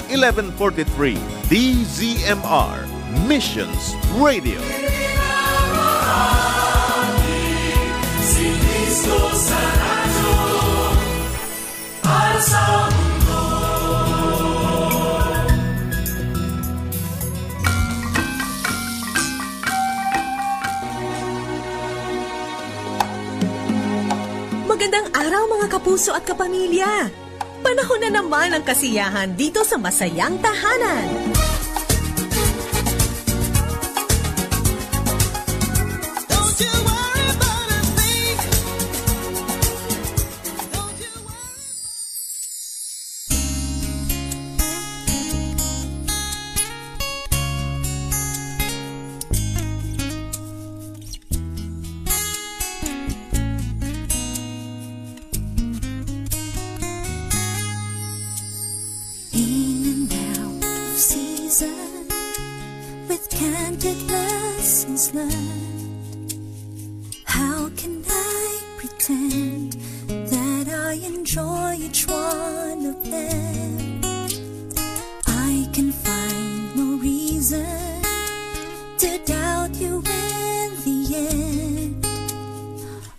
1143 DZMR Missions Radio. Magandang araw mga kapuso at kapamilya! Panahon na naman ang kasiyahan dito sa Masayang Tahanan. How can I pretend that I enjoy each one of them? I can find no reason to doubt you in the end,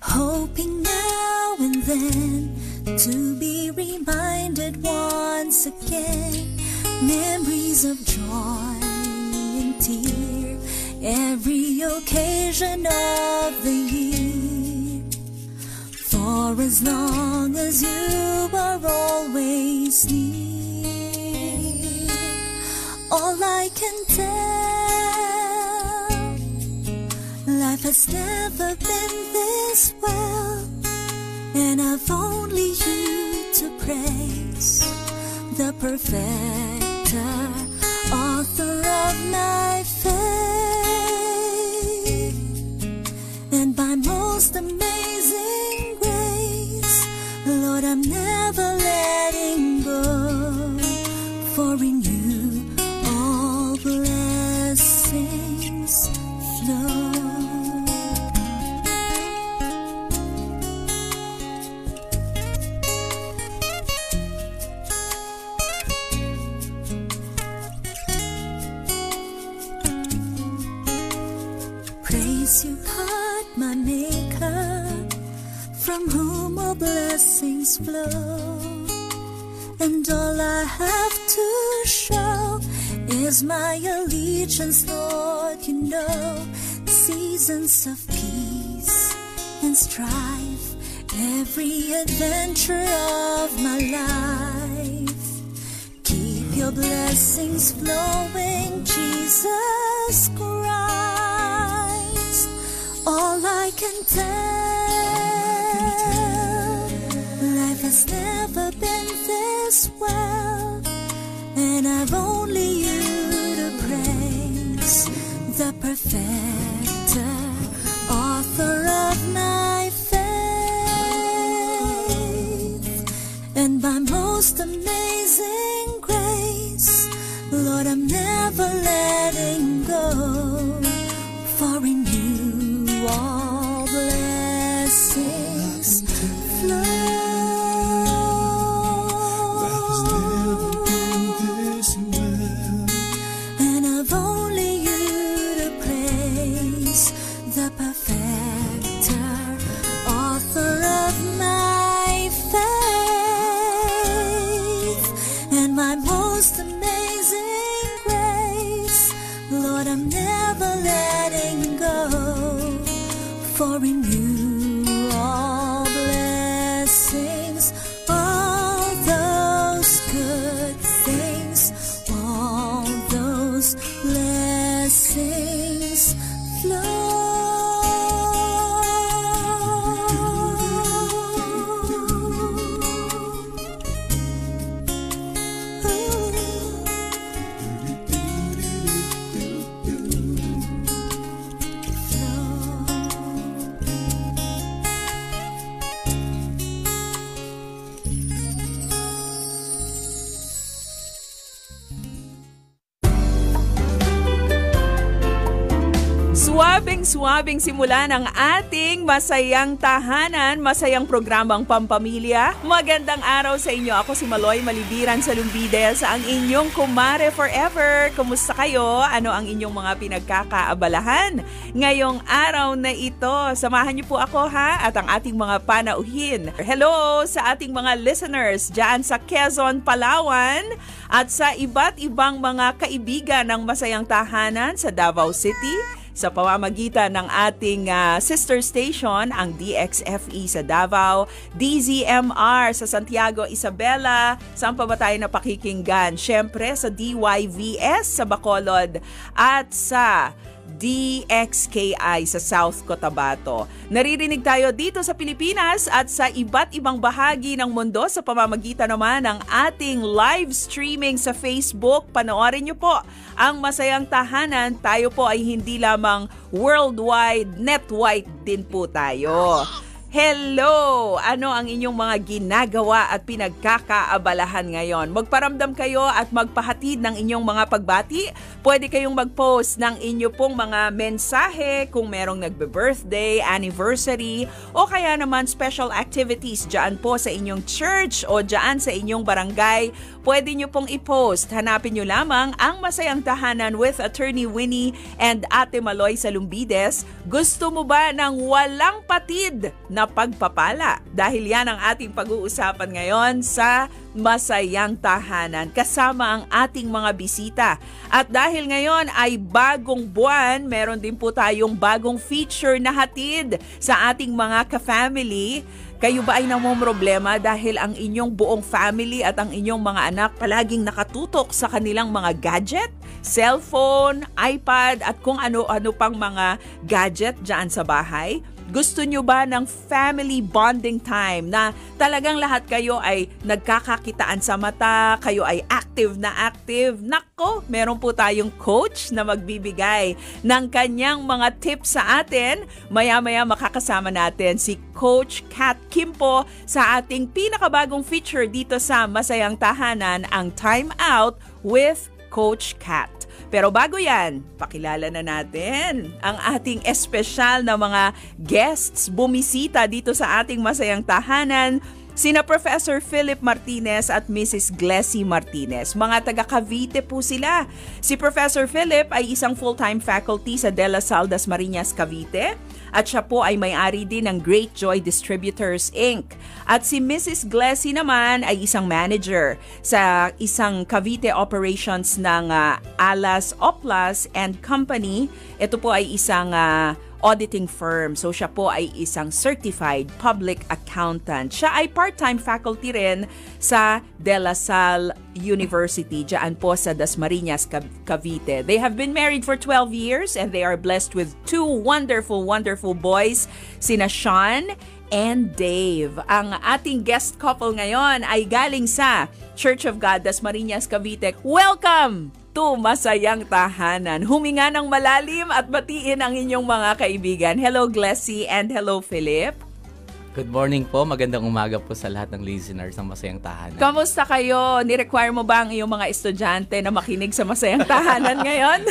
hoping now and then to be reminded once again, memories of joy and tear, every occasion of the year. For as long as you are always near, all I can tell, life has never been this well, and I've only you to praise, the perfecter, author of my faith. And by most amazing grace, Lord, I'm never letting go, for in you all blessings flow. Praise you, God, my Maker, from whom all blessings flow. And all I have to show is my allegiance, Lord. You know, seasons of peace and strife, every adventure of my life. Keep your blessings flowing, Jesus Christ. All I can tell, life has never been this well, and I've only you to praise, the perfecter, author of my faith. And by most amazing grace, Lord, I'm never letting go, for in you all blessings flow. And I've only you to praise, the perfecter, author of my faith. And my most amazing grace, Lord, I'm never letting go, for in you all blessings, all those good things, all those blessings flow. Swabing simula ng ating masayang tahanan, masayang programang Pampamilya. Magandang araw sa inyo. Ako si Maloy Malibiran sa Lumbides, ang inyong kumare forever. Kumusta kayo? Ano ang inyong mga pinagkakaabalahan ngayong araw na ito? Samahan niyo po ako at ang ating mga panauhin. Hello sa ating mga listeners dyan sa Quezon, Palawan at sa iba't ibang mga kaibigan ng masayang tahanan sa Davao City, sa pamamagitan ng ating sister station, ang DXFE sa Davao, DZMR sa Santiago, Isabela, saan pa ba tayo napakikinggan? Siyempre sa DYVS sa Bacolod at sa DXKI sa South Cotabato. Naririnig tayo dito sa Pilipinas at sa iba't ibang bahagi ng mundo sa pamamagitan naman ng ating live streaming sa Facebook. Panoorin niyo po ang Masayang Tahanan. Tayo po ay hindi lamang worldwide, netwide din po tayo. Hello! Ano ang inyong mga ginagawa at pinagkakaabalahan ngayon? Magparamdam kayo at magpahatid ng inyong mga pagbati. Pwede kayong mag-post ng inyo pong mga mensahe kung merong nagbe-birthday, anniversary, o kaya naman special activities dyan po sa inyong church o dyan sa inyong barangay. Pwede nyo pong i-post. Hanapin nyo lamang ang Masayang Tahanan with Attorney Winnie and Ate Maloy sa Lumbides. Gusto mo ba ng walang patid na pagpapala? Dahil yan ang ating pag-uusapan ngayon sa Masayang Tahanan kasama ang ating mga bisita. At dahil ngayon ay bagong buwan, meron din po tayong bagong feature na hatid sa ating mga ka-family. Kayo ba ay namomroblema dahil ang inyong buong family at ang inyong mga anak palaging nakatutok sa kanilang mga gadget, cellphone, iPad at kung ano-ano pang mga gadget dyan sa bahay? Gusto nyo ba ng family bonding time na talagang lahat kayo ay nagkakakitaan sa mata, kayo ay active na active? Nako, meron po tayong coach na magbibigay ng kanyang mga tips sa atin. Maya-maya makakasama natin si Coach Kat Kimpo sa ating pinakabagong feature dito sa Masayang Tahanan, ang Time Out with Coach Kat. Pero bago yan, pakilala na natin ang ating espesyal na mga guests bumisita dito sa ating Masayang Tahanan, sina Professor Philip Martinez at Mrs. Glessy Martinez. Mga taga Cavite po sila. Si Professor Philip ay isang full-time faculty sa De La Salle, Dasmariñas, Cavite. At siya po ay may-ari din ng Great Joy Distributors, Inc. At si Mrs. Glessy naman ay isang manager sa isang Cavite operations ng Alas Oplas and Company. Ito po ay isang auditing firm. So siya po ay isang certified public accountant. Siya ay part-time faculty rin sa De La Salle University, dyan po sa Dasmariñas, Cavite. They have been married for 12 years and they are blessed with two wonderful boys, sina Sean and Dave. Ang ating guest couple ngayon ay galing sa Church of God, Dasmariñas, Cavite. Welcome to Masayang Tahanan. Huminga ng malalim at batiin ang inyong mga kaibigan. Hello Glessy and hello Philip. Good morning po. Magandang umaga po sa lahat ng listeners ng Masayang Tahanan. Kamusta kayo? Ni-require mo ba ang iyong mga estudyante na makinig sa Masayang Tahanan ngayon?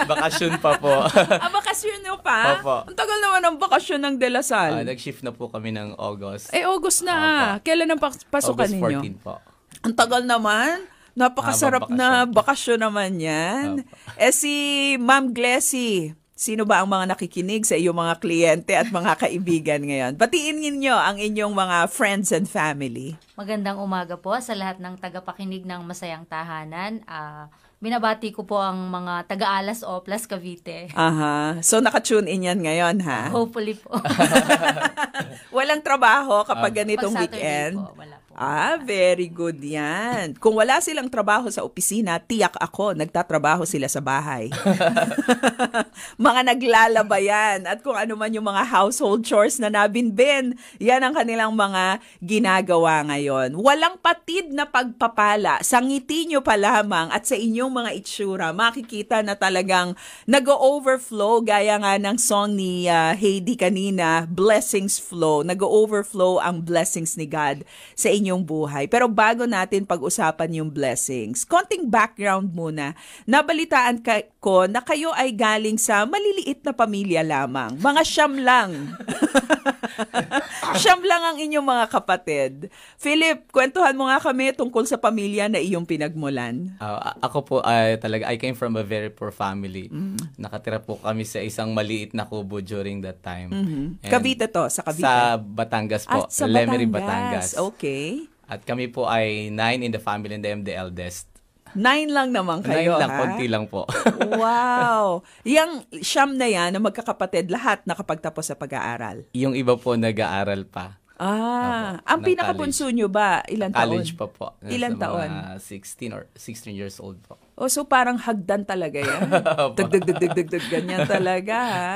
Bakasyon pa po. Bakasyon nyo pa? Opo. Ang tagal naman ang bakasyon ng De La Salle. Nag-shift na po kami ng August. August na. Opo. Kailan ang pasukan August ninyo? 14 po. Ang tagal naman. Napakasarap na bakasyon naman yan. Si Ma'am Glessy, sino ba ang mga nakikinig sa iyong mga kliyente at mga kaibigan ngayon? Batiin ninyo ang inyong mga friends and family. Magandang umaga po sa lahat ng tagapakinig ng Masayang Tahanan. Binabati ko po ang mga taga-Alas Oplas, Cavite. Aha. So naka-tune in yan ngayon, ha? Hopefully po. Walang trabaho kapag ganitong Pag Saturday weekend? po, wala po. Very good yan. Kung wala silang trabaho sa opisina, tiyak ako, nagtatrabaho sila sa bahay. Mga naglalaba yan. At kung ano man yung mga household chores na nabinbin, yan ang kanilang mga ginagawa ngayon. Walang patid na pagpapala. Sa ngiti nyo pa lamang at sa inyong mga itsura, makikita na talagang nag-overflow, gaya nga ng song ni Heidi kanina, Blessings Flow. Nag-overflow ang blessings ni God sa inyo inyong buhay. Pero bago natin pag-usapan yung blessings, konting background muna. Nabalitaan ko na kayo ay galing sa maliliit na pamilya lamang. Mga siyam lang. Siyam lang ang inyong mga kapatid. Philip, kwentuhan mo nga kami tungkol sa pamilya na iyong pinagmulan. Ako po ay talaga, I came from a very poor family. Nakatira po kami sa isang maliit na kubo during that time. And Cavite to, sa Cavite? Sa Batangas po. Sa Lemery, Batangas. Batangas. Okay. At kami po ay 9 in the family and I am the eldest. 9 lang naman kayo, 9 lang, ha? konti lang po. Wow! Yang siyam na yan, na magkakapatid, lahat nakapagtapos sa pag-aaral. Yung iba po nag-aaral pa. Ang ng pinakapunso nyo ba, ilang taon? College pa po. Ilang taon? Mga 16 or 16 years old po. So parang hagdan talaga yan. Dagdag, ganyan talaga, ha?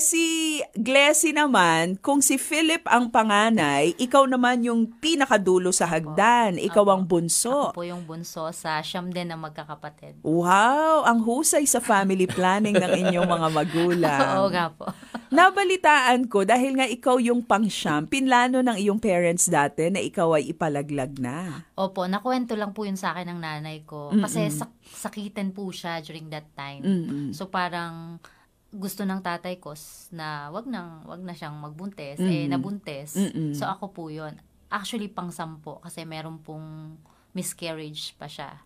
Si Glessy naman, kung si Philip ang panganay, ikaw naman yung pinakadulo sa hagdan. Ikaw ang bunso. Ako po yung bunso sa siyam din na magkakapatid. Wow! Ang husay sa family planning ng inyong mga magulang. Oo nga po. Nabalitaan ko, dahil nga ikaw yung pangsyam, pinlano ng iyong parents dati na ikaw ay ipalaglag na. Opo, nakwento lang po yun sa akin ng nanay ko. Kasi sakitan po siya during that time. So parang gusto ng tatay ko na wag na siyang magbuntis. Nabuntis. So ako po yun. Actually, pang-sampo kasi meron pong miscarriage pa siya.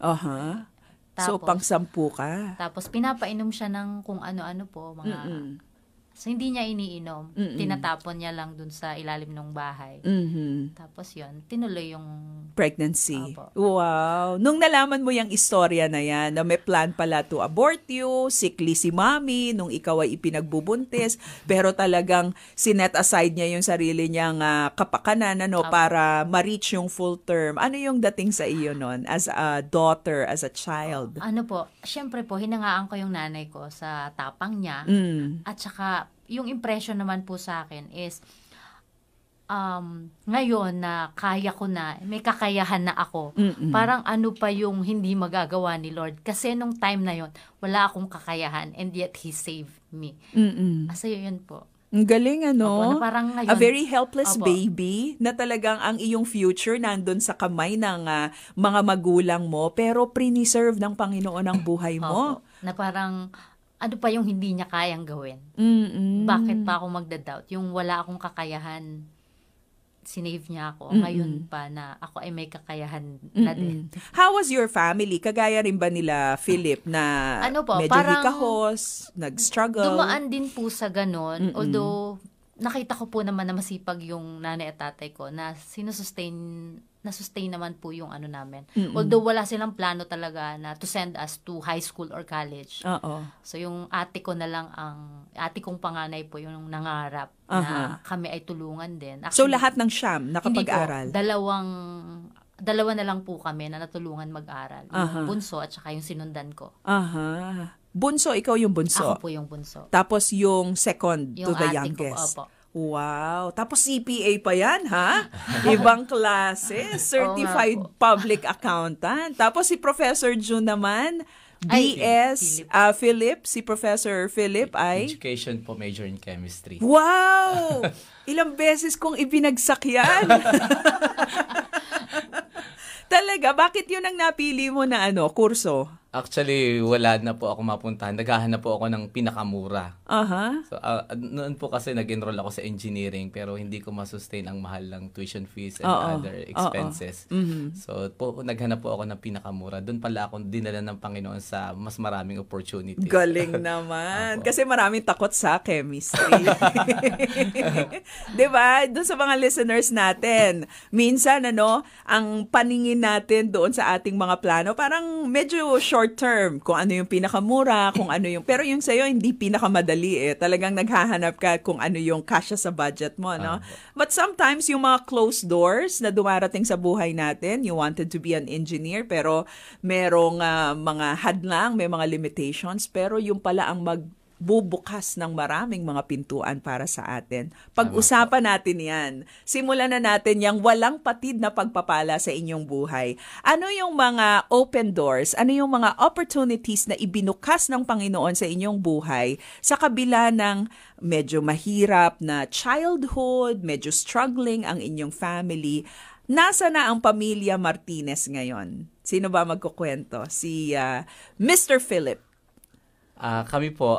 So pang-sampu ka. Tapos pinapainom siya ng kung ano-ano po, mga... So, hindi niya iniinom. Tinatapon niya lang dun sa ilalim ng bahay. Tapos yun, tinuloy yung... Pregnancy. Opo. Wow. Nung nalaman mo yung istorya na yan, na may plan pala to abort you, sickly si mommy, nung ikaw ay ipinagbubuntis, pero talagang sinet aside niya yung sarili niyang kapakanan para ma-reach yung full term. Ano yung dating sa iyo nun as a daughter, as a child? Ano po, syempre po, hinangaan ko yung nanay ko sa tapang niya. At saka, yung impression naman po sa akin is, ngayon na kaya ko na, may kakayahan na ako, parang ano pa yung hindi magagawa ni Lord. Kasi nung time na yon wala akong kakayahan and yet He saved me. Kasi yun po. Ang galing, ano? Opo, na parang ngayon, a very helpless opo, baby na talagang ang iyong future nandun sa kamay ng mga magulang mo, pero preserve ng Panginoon ang buhay mo. Opo, na parang ano pa yung hindi niya kayang gawin? Bakit pa ako magda-doubt? Yung wala akong kakayahan, sinave niya ako. Ngayon pa na ako ay may kakayahan na din. How was your family? Kagaya rin ba nila Philip na Ano po, medyo parang hikahos, nag-struggle? Dumaan din po sa ganon. Although, nakita ko po naman na masipag yung nanay at tatay ko na na-sustain naman po yung ano namin. Although wala silang plano talaga na to send us to high school or college. So yung ate ko na lang ate kong panganay po yung nangarap na kami ay tulungan din. Actually, so lahat ng siyam nakapag-aral? Hindi po, dalawa na lang po kami na natulungan mag-aral. Yung bunso at saka yung sinundan ko. Bunso, ikaw yung bunso? Ako po yung bunso. Tapos yung second Yung to the ate youngest? ko, opo. Wow. Tapos CPA pa yan, ha? Ibang klase. Certified Public Accountant. Tapos si Professor June naman, BS Philip. Si Professor Philip ay... Education po, major in chemistry. Wow! Ilang beses kong ibinagsak yan. Talaga? Bakit yun ang napili mo na kurso? Actually, wala na po ako mapuntahan. Naghahanap po ako ng pinakamura. So, noon po kasi nag-enroll ako sa engineering pero hindi ko masustain ang mahal ng tuition fees and other expenses. So, naghanap po ako ng pinakamura. Doon pala ako dinala ng Panginoon sa mas maraming opportunities. Galing naman. Kasi maraming takot sa chemistry. Diba? Doon sa mga listeners natin, minsan, ang paningin natin doon sa ating mga plano, parang medyo short term, kung ano yung pinakamura, kung ano yung... Pero yung sa'yo, hindi pinakamadali Talagang naghahanap ka kung ano yung kasya sa budget mo, no? But sometimes, yung mga closed doors na dumarating sa buhay natin, you wanted to be an engineer, pero merong mga hadlang, may mga limitations, pero yung pala ang bubukas ng maraming mga pintuan para sa atin. Pag-usapan natin yan. Simulan na natin yung walang patid na pagpapala sa inyong buhay. Ano yung mga open doors? Ano yung mga opportunities na ibinukas ng Panginoon sa inyong buhay sa kabila ng medyo mahirap na childhood, medyo struggling ang inyong family? Nasa na ang pamilya Martinez ngayon? Sino ba magkukwento? Si Mr. Philip. Kami po,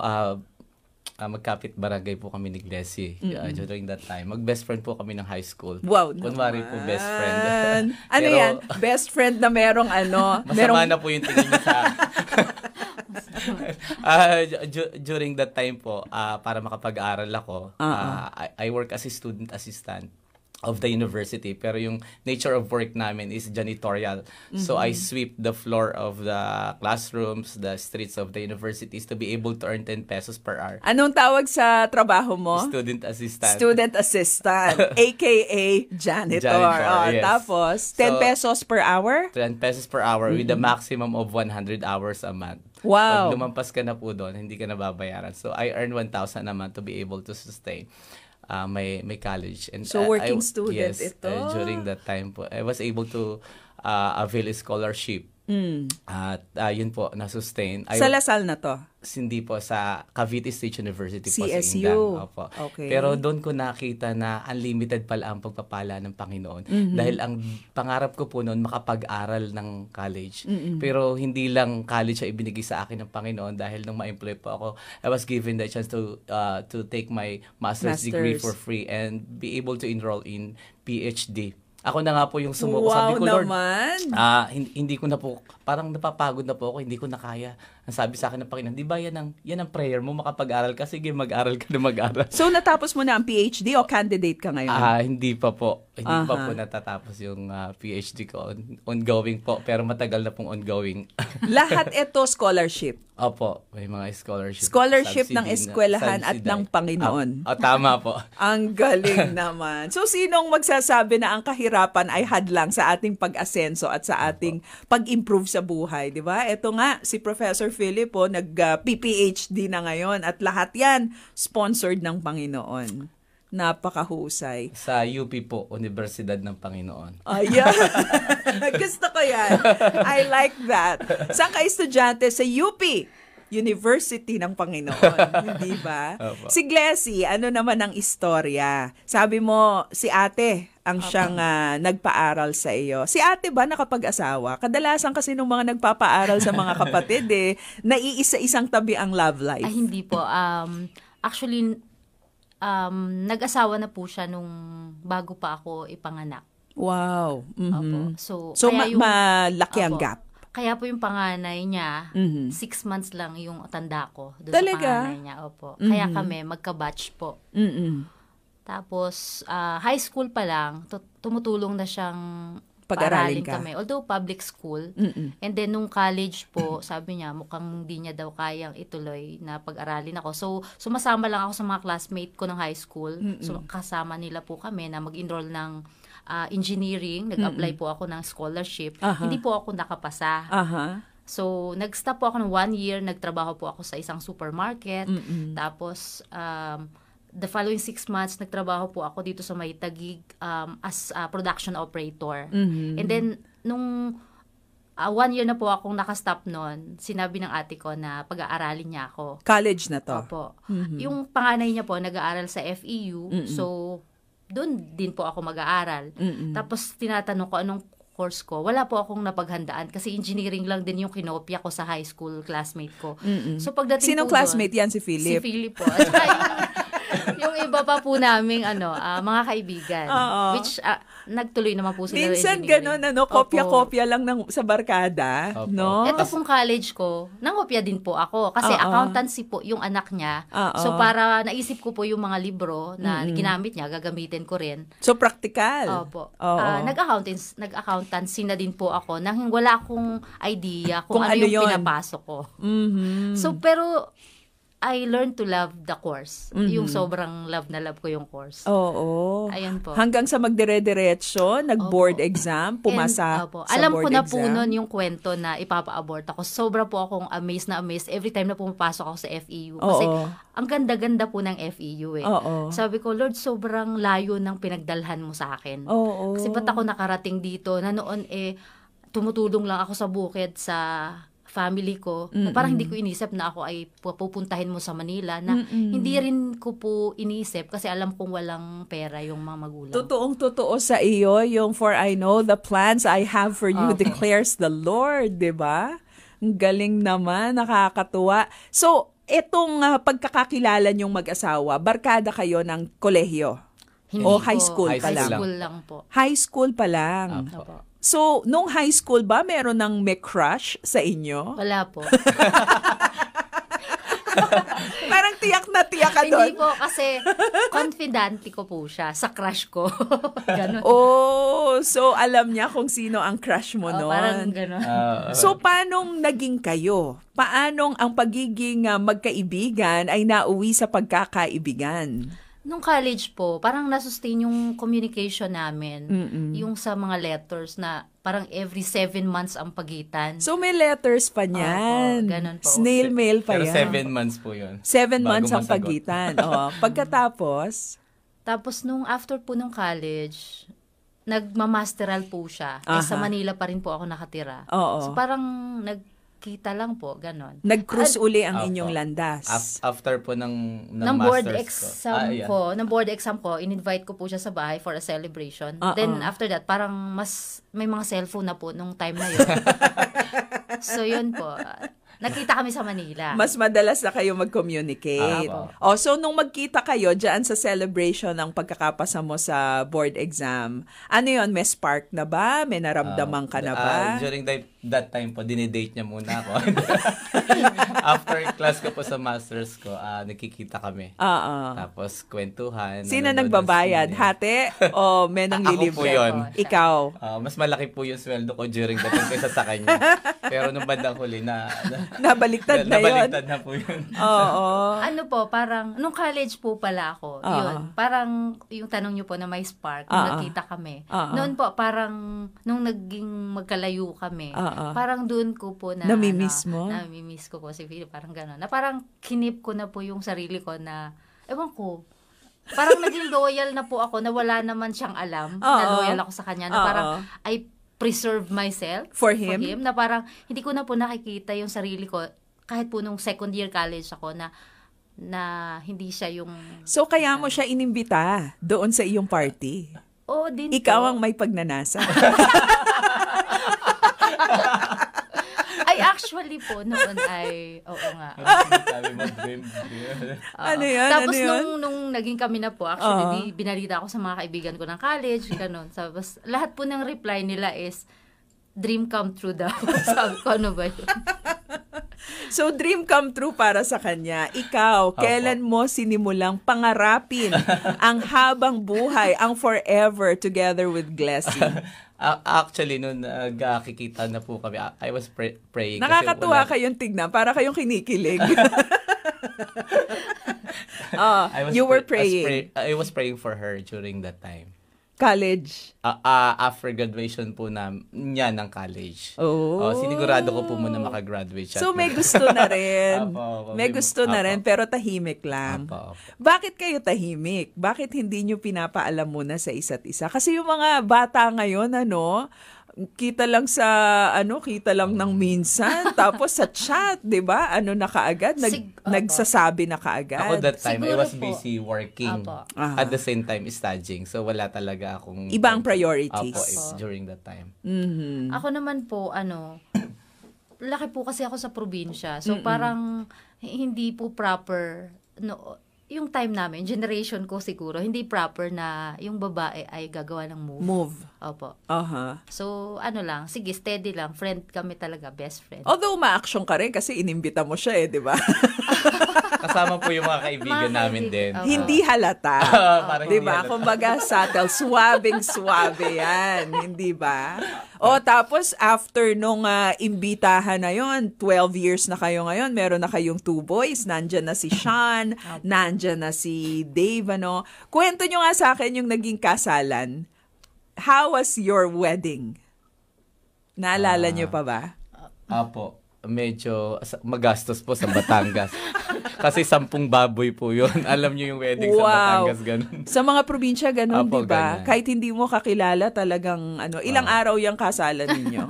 magkapit barangay po kami ni Glessy during that time. Mag-best friend po kami ng high school. Wow Kunwari po best friend. Ano Pero, yan? Best friend na merong ano? Masama na po yung tingin niya sa... during that time po, para makapag-aral ako, I work as a student assistant of the university, pero yung nature of work namin is janitorial. So I sweep the floor of the classrooms, the streets of the universities to be able to earn 10 pesos per hour. Anong tawag sa trabaho mo? Student assistant. Student assistant, aka janitor. Yes. Tapos, 10 pesos per hour? 10 pesos per hour with a maximum of 100 hours a month. Wow. Pag lumampas ka na po doon, hindi ka nababayaran. So I earn 1,000 a month to be able to sustain my college. And so working student ito? During that time po, I was able to avail a scholarship. At yun po, na-sustain. Sa Lasal na to? Hindi po, sa Cavite State University po sa CSU. Indan. Opo. Okay. Pero doon ko nakita na unlimited pala ang pagpapala ng Panginoon. Dahil ang pangarap ko po noon, makapag-aral ng college. Pero hindi lang college ay ibinigay sa akin ng Panginoon dahil nung ma-employ po ako, I was given the chance to take my master's degree for free and be able to enroll in PhD. Ako na nga po yung sumuko. Wow, sabi ko, Lord, naman. hindi ko na po, parang napapagod na po ako, hindi ko na kaya. Ang sabi sa akin ng Panginoon, di ba yan ang prayer mo, makapag-aral ka? Sige, mag-aral ka na mag-aral. So, natapos mo na ang PhD o candidate ka ngayon? Hindi pa po. Hindi pa po natatapos yung PhD ko. Ongoing po, pero matagal na pong ongoing. Lahat ito scholarship? Opo, may mga scholarship. Scholarship ng eskwelahan at ng Panginoon. Tama po. Ang galing naman. So, sinong magsasabi na ang kahirapan ay hadlang sa ating pag-asenso at sa ating pag-improve sa buhay, di ba? Ito nga, si Professor Philip, nag-PPHD na ngayon at lahat yan sponsored ng Panginoon. Napakahusay. Sa UP po, Universidad ng Panginoon. Ayan. Gusto ko yan. I like that. Saan ka estudyante? Sa UP. University ng Panginoon. Hindi ba? Si Glessy, ano naman ang istorya? Sabi mo, si ate ang siyang nagpaaral sa iyo. Si ate ba nakapag-asawa? Kadalasan kasi nung mga nagpapaaral sa mga kapatid, naiisa-isang tabi ang love life. Ay, hindi po. Actually, nag-asawa na po siya nung bago pa ako ipanganak. Wow. Opo. So kaya malaki ang gap. Kaya po yung panganay niya, 6 months lang yung tanda ko doon Talaga? sa panganay niya. Opo. Kaya kami, magka-batch po. Tapos, high school pa lang, tumutulong na siyang pag-aralin ka. kami. Although public school. And then, nung college po, sabi niya, mukhang hindi niya daw kayang ituloy na pag-aralin ako. So, sumasama lang ako sa mga classmate ko ng high school. So, kasama nila po kami na mag-enroll ng engineering. Nag-apply po ako ng scholarship. Hindi po ako nakapasa. So, nag-stop po ako ng 1 year. Nagtrabaho po ako sa isang supermarket. Tapos, the following 6 months, nagtrabaho po ako dito sa May Taguig as a production operator. And then, nung 1 year na po akong nakastop noon, sinabi ng ate ko na pag-aaralin niya ako. College na to? Opo. Yung panganay niya po, nag-aaral sa FEU. So, doon din po ako mag-aaral. Tapos, tinatanong ko anong course ko. Wala po akong napaghandaan kasi engineering lang din yung kinopya ko sa high school classmate ko. So, pagdating Sinong po classmate doon, yan? Si Philip? Si Philip po. At saka yung iba pa po naming mga kaibigan. Which nagtuloy naman po sila. Minsan ganun, kopya-kopya lang sa barkada. No? Ito pong college ko, nangopya din po ako. Kasi accountancy po yung anak niya. So para naisip ko po yung mga libro na ginamit niya, gagamitin ko rin. So practical. Opo. Nag-accountancy na din po ako nang wala akong idea kung ano yung pinapasok ko. So pero I learned to love the course. Yung sobrang love na love ko yung course. Oo. Ayun po. Hanggang sa magdire-diretso, nag-board exam, pumasa sa alam board ko na exam. po nun yung kwento na ipapa-abort ako. Sobra po akong amazed na amazed every time na pumapasok ako sa FEU. Kasi ang ganda-ganda po ng FEU eh. Sabi ko, Lord, sobrang layo ng pinagdalhan mo sa akin. Kasi ba't ako nakarating dito na noon tumutulong lang ako sa bukid sa family ko. Na parang hindi ko inisip na ako ay pupuntahin mo sa Manila, na hindi rin ko po inisip kasi alam kong walang pera yung mga magulang. Totoong-totoo sa iyo yung "For I know the plans I have for you, declares the Lord," di ba? Ang galing naman, nakakatuwa. So, itong pagkakakilala niyong mag-asawa, barkada kayo ng kolehiyo? Hindi o po. high school pa lang? High school lang po. High school pa lang. Opo. So, nung high school ba, meron ng may crush sa inyo? Wala po. Parang tiyak na tiyak ka doon. Hindi po, kasi confidante ko po siya sa crush ko. Ganon. Oh, so alam niya kung sino ang crush mo noon. Parang ganon. So, paanong naging kayo? Paanong ang pagiging magkaibigan ay nauwi sa pagkakaibigan? Nung college po, parang nasustain yung communication namin. Yung sa mga letters na parang every 7 months ang pagitan. So, may letters pa niyan. Ganun po. Snail mail pa Pero yan. 7 months po yun. 7 Bago months ang masagot. pagitan. Pagkatapos, Tapos nung after po nung college, nagmamasteral po siya. Eh, sa Manila pa rin po ako nakatira. Oo. So parang nagkita lang po, ganon. nag-cruise uli ang Opo. inyong landas. After po ng Ng board masters exam yeah. ko, ng board exam ko, in-invite ko po siya sa bahay for a celebration. Then after that, parang mas may mga cellphone na po nung time na yun. So yun po. Nakita kami sa Manila. Mas madalas na kayo mag-communicate. So nung magkita kayo dyan sa celebration ng pagkakapasa mo sa board exam, ano yun, may spark na ba? May naramdaman ka na ba? During that time po, dinidate niya muna ako. After class ko po sa masters ko, nakikita kami. Tapos kwentuhan. Sino nanonood ng nagbabayad? sine. Hati o may nang Ako po lilibre? yun. Ikaw? Mas malaki po yung sweldo ko during that time kaysa sa kanya. Pero nung bandang huli Nabaliktad na yun. nabaliktad na po yun. Oo. Ano po, parang, nung college po pala ako, yun, parang, yung tanong nyo po na may spark, nung nagkita kami. Noon po, parang, nung naging magkalayo kami, parang doon ko po na, namimiss mo? Namimiss ko po si Philip, parang gano'n. Na parang, kinip ko na po yung sarili ko na, ewan ko, parang naging loyal na po ako, na wala naman siyang alam, na loyal ako sa kanya, na parang, I preserve myself For him? na parang hindi ko na po nakikita yung sarili ko kahit po nung second year college ako na hindi siya yung So kaya mo siya inimbita doon sa iyong party? din Ikaw po. ang may pagnanasa. Ay, actually po, noon ay, oo nga. Sabi mo, dream. Ano yan? Tapos ano yun? nung naging kami na po, actually, binalita ako sa mga kaibigan ko ng college, ganun. Tapos, lahat po ng reply nila is, dream come true daw. Sabi ko, ano ba yun? So, dream come true para sa kanya. Ikaw, kailan mo sinimulang pangarapin ang habang buhay, ang forever together with Glessy? Actually, nung nagkikita na po kami, I was praying. Nakakatuwa kayong tignan, para kayong kinikilig. You were praying. I was praying for her during that time. College. After graduation po niya ng college. Sinigurado ko po muna makagraduate siya. So may gusto na rin. Apo. May gusto na rin, pero tahimik lang. Apo. Bakit kayo tahimik? Bakit hindi nyo pinapaalam muna sa isa't isa? Kasi yung mga bata ngayon, kita lang ng minsan, tapos sa chat, 'di ba? Na kaagad, nagsasabi na kaagad. Ako that time, I Siguro was po. busy working. At the same time, studying. So, wala talaga akong Ibang priorities. During that time. Mm-hmm. Ako naman po, laki po kasi ako sa probinsya. So, parang hindi po proper, yung time namin, generation ko siguro, hindi proper na yung babae ay gagawa ng move. Opo. So, sige, steady lang. Friend kami talaga, best friend. Although, ma-action ka rin kasi inimbita mo siya di ba? Kasama po yung mga kaibigan namin din. Hindi halata. Parang di hindi ba? halata. Kumbaga, subtle, suwabing-suwabe yan. Hindi ba? Tapos, after nung imbitahan na yon, 12 years na kayo ngayon, meron na kayong 2 boys. Nandyan na si Sean, nandyan na si Dave, Kwento nyo nga sa akin yung naging kasalan. How was your wedding? Naalala nyo pa ba? Apo. medyo magastos po sa Batangas. Kasi 10 baboy po yun. Alam niyo yung wedding sa Batangas, ganun. Sa mga probinsya, ganun, Opo, di ba? ganyan. Kahit hindi mo kakilala, talagang ilang araw yung kasalan ninyo?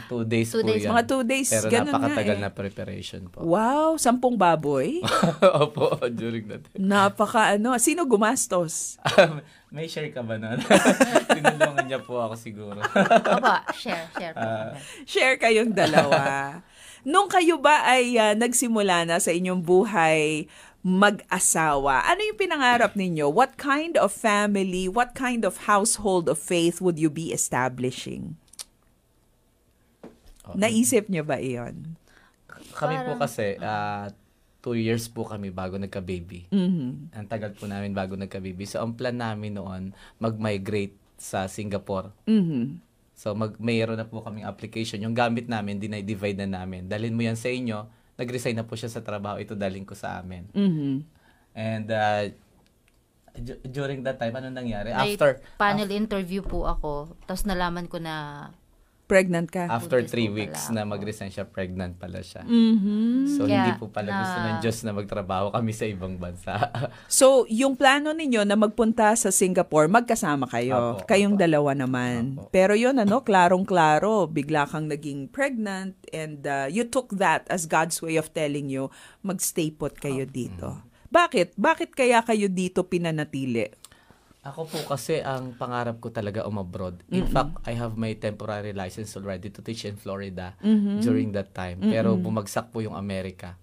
2 days 2 po days. yan. Mga 2 days, Pero ganun napakatagal nga na preparation po. Wow, 10 baboy? Opo, during that time. Sino gumastos? May share ka ba na? Tinulungan niya po ako siguro. Opo, share po. Share kayong dalawa. Nung kayo ba ay nagsimula na sa inyong buhay mag-asawa, ano yung pinangarap ninyo? What kind of family, what kind of household of faith would you be establishing? Naisip niyo ba iyon? Kami po kasi, 2 years po kami bago nagka-baby. Mm-hmm. Ang tagal po namin bago nagka-baby. So, ang plan namin noon, mag-migrate sa Singapore. Mm-hmm. So, mayroon na po kaming application. Yung gamit namin, dinay-divide na namin. Dalhin mo yan sa inyo. Nag-resign na po siya sa trabaho. Ito dalhin ko sa amin. Mm-hmm. And during that time, ano nangyari? May panel interview po ako. Tapos nalaman ko na pregnant ka? After 3 Buntis po weeks pala na ako. mag-resign siya, pregnant pala siya. Mm-hmm. So, Kaya hindi po pala gusto ng Diyos na magtrabaho kami sa ibang bansa. So, yung plano ninyo na magpunta sa Singapore, magkasama kayo. Apo, Kayong apo. dalawa naman. Apo. Pero yun, klarong-klaro, bigla kang naging pregnant and you took that as God's way of telling you, magstay put kayo dito. Bakit? Bakit kaya kayo dito pinanatili? Ako po kasi ang pangarap ko talaga umabroad. In fact, I have my temporary license already to teach in Florida during that time. Pero bumagsak po yung Amerika.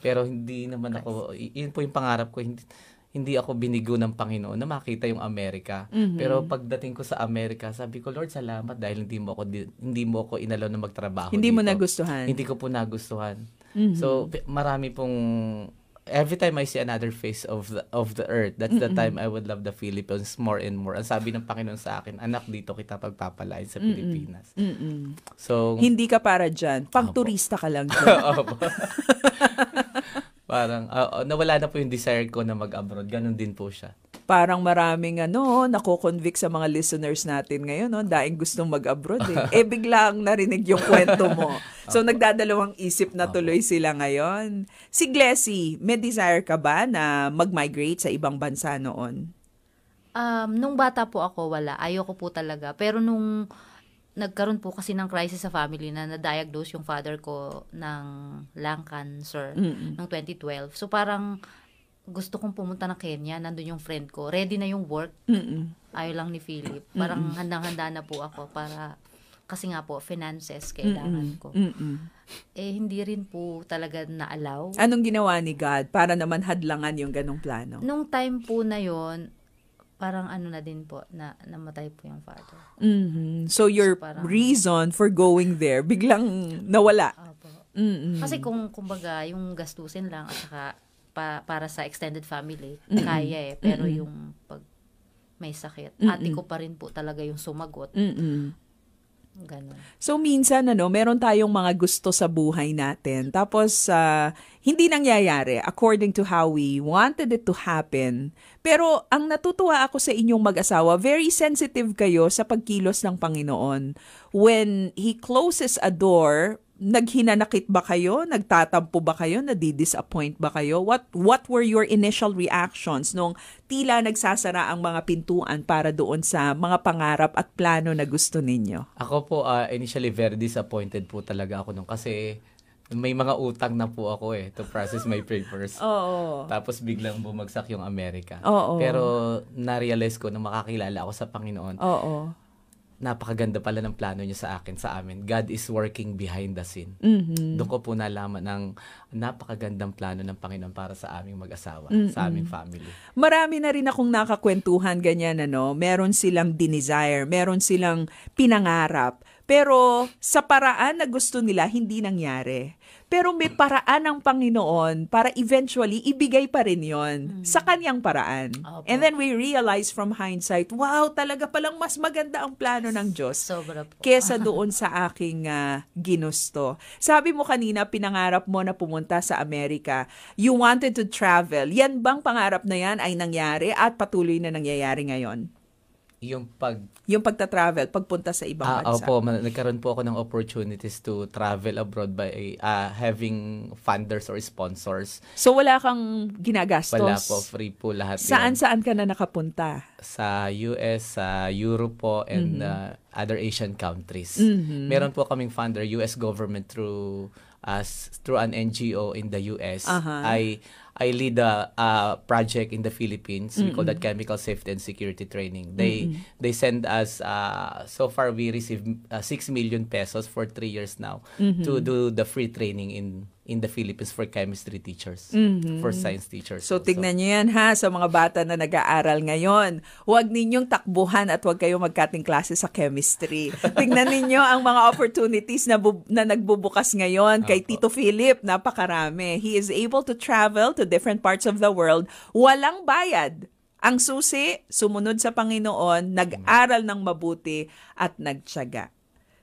Pero hindi naman ako, yun po yung pangarap ko, hindi ako binigo ng Panginoon na makita yung Amerika. Pero pagdating ko sa Amerika, sabi ko, Lord, salamat dahil hindi mo ako inalaw na magtrabaho Hindi mo dito. nagustuhan? Hindi ko po nagustuhan. So, marami pong every time I see another face of the earth, that's the time I would love the Philippines more and more. Ang sabi ng Panginoon sa akin, anak, dito kita pagpapalain sa Pilipinas. So, Hindi ka para dyan. Pang-turista ka lang dyan. Opo. Parang, nawala na po yung desire ko na mag-abroad. Ganon din po siya. Parang maraming nako-convict sa mga listeners natin ngayon, daing gustong mag-abroad eh. Biglang narinig yung kwento mo. So, nagdadalawang isip na tuloy sila ngayon. Si Glessy, may desire ka ba na mag-migrate sa ibang bansa noon? Nung bata po ako, wala. Ayoko po talaga. Pero nung nagkaroon po kasi ng crisis sa family na na-diagnose yung father ko ng lung cancer noong 2012. So, parang gusto kong pumunta ng Kenya, nandun yung friend ko. Ready na yung work. Ayaw lang ni Philip. Parang handang-handa na po ako para, kasi nga po, finances kailangan ko. Hindi rin po talaga na-allow. Anong ginawa ni God para naman hadlangan yung ganong plano? Nung time po na yon, parang na din po, na namatay po yung father. So your parang reason for going there, biglang nawala. Opo. Kasi kumbaga, yung gastusin lang at saka para sa extended family, kaya pero yung pag may sakit, ate ko pa rin po talaga yung sumagot. Ganun. So minsan meron tayong mga gusto sa buhay natin. Tapos hindi nangyayari according to how we wanted it to happen. Pero ang natutuwa ako sa inyong mag-asawa, very sensitive kayo sa pagkilos ng Panginoon. When He closes a door, naghinanakit ba kayo? Nagtatampo ba kayo? Nadi-disappoint ba kayo? What were your initial reactions nung tila nagsasara ang mga pintuan para doon sa mga pangarap at plano na gusto ninyo? Ako po, initially very disappointed po talaga ako nung kasi may mga utang na po ako to process my papers. Oo. Tapos biglang bumagsak yung Amerika. Oo. Pero na-realize ko na makakilala ako sa Panginoon. Oo. Napakaganda pala ng plano niya sa akin, sa amin. God is working behind the scene. Doon ko po nalaman ng napakagandang plano ng Panginoon para sa aming mag-asawa, sa aming family. Marami na rin akong nakakwentuhan ganyan, meron silang desire, meron silang pinangarap. Pero sa paraan na gusto nila, hindi nangyari. Pero may paraan ng Panginoon para eventually ibigay pa rin yon sa kanyang paraan. Opo. And then we realize from hindsight, wow, talaga palang mas maganda ang plano ng Diyos Sobra po. kesa doon sa aking ginusto. Sabi mo kanina, pinangarap mo na pumunta sa Amerika. You wanted to travel. Yan bang pangarap na yan ay nangyari at patuloy na nangyayari ngayon? Yung pagta-travel, pagpunta sa ibang bansa. Opo, nagkaroon po ako ng opportunities to travel abroad by having funders or sponsors. So wala kang ginagastos? Wala po, free po lahat. Saan ka na nakapunta? Sa US, sa Europe po, and other Asian countries. Meron po kaming funder, US government through an NGO in the US. I lead a project in the Philippines. We call that Chemical Safety and Security Training. They send us, so far we received 6 million pesos for 3 years now to do the free training in the Philippines for chemistry teachers, for science teachers. So tignan niyo yan sa mga bata na nag-aaral ngayon. Huwag ninyong takbuhan at huwag kayo magkating klase sa chemistry. Tignan ninyo ang mga opportunities na nagbubukas ngayon kay Tito Philip. Napakarami. He is able to travel to different parts of the world. Walang bayad. Ang susi, sumunod sa Panginoon, nag-aral ng mabuti at nagtiyaga.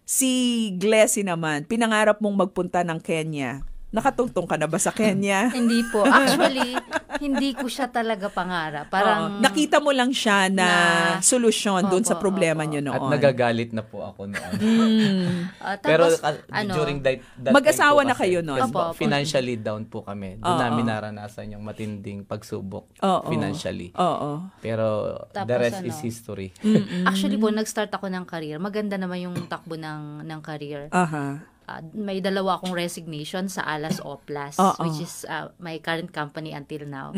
Si Glessy naman, pinangarap mong magpunta ng Kenya. Nakatungtong ka na ba sa Kenya? Hindi po. Actually, hindi ko siya talaga pangarap. Parang nakita mo lang siya na solusyon doon sa problema niyo noon. At nagagalit na po ako noon. Pero during that mag-asawa time po na kayo noon? Financially down po kami. Doon namin naranasan yung matinding pagsubok financially. Pero tapos, the rest is history. Actually po, nag-start ako ng career. Maganda naman yung takbo ng career. May dalawa akong resignation sa Alas Oplas, which is my current company until now.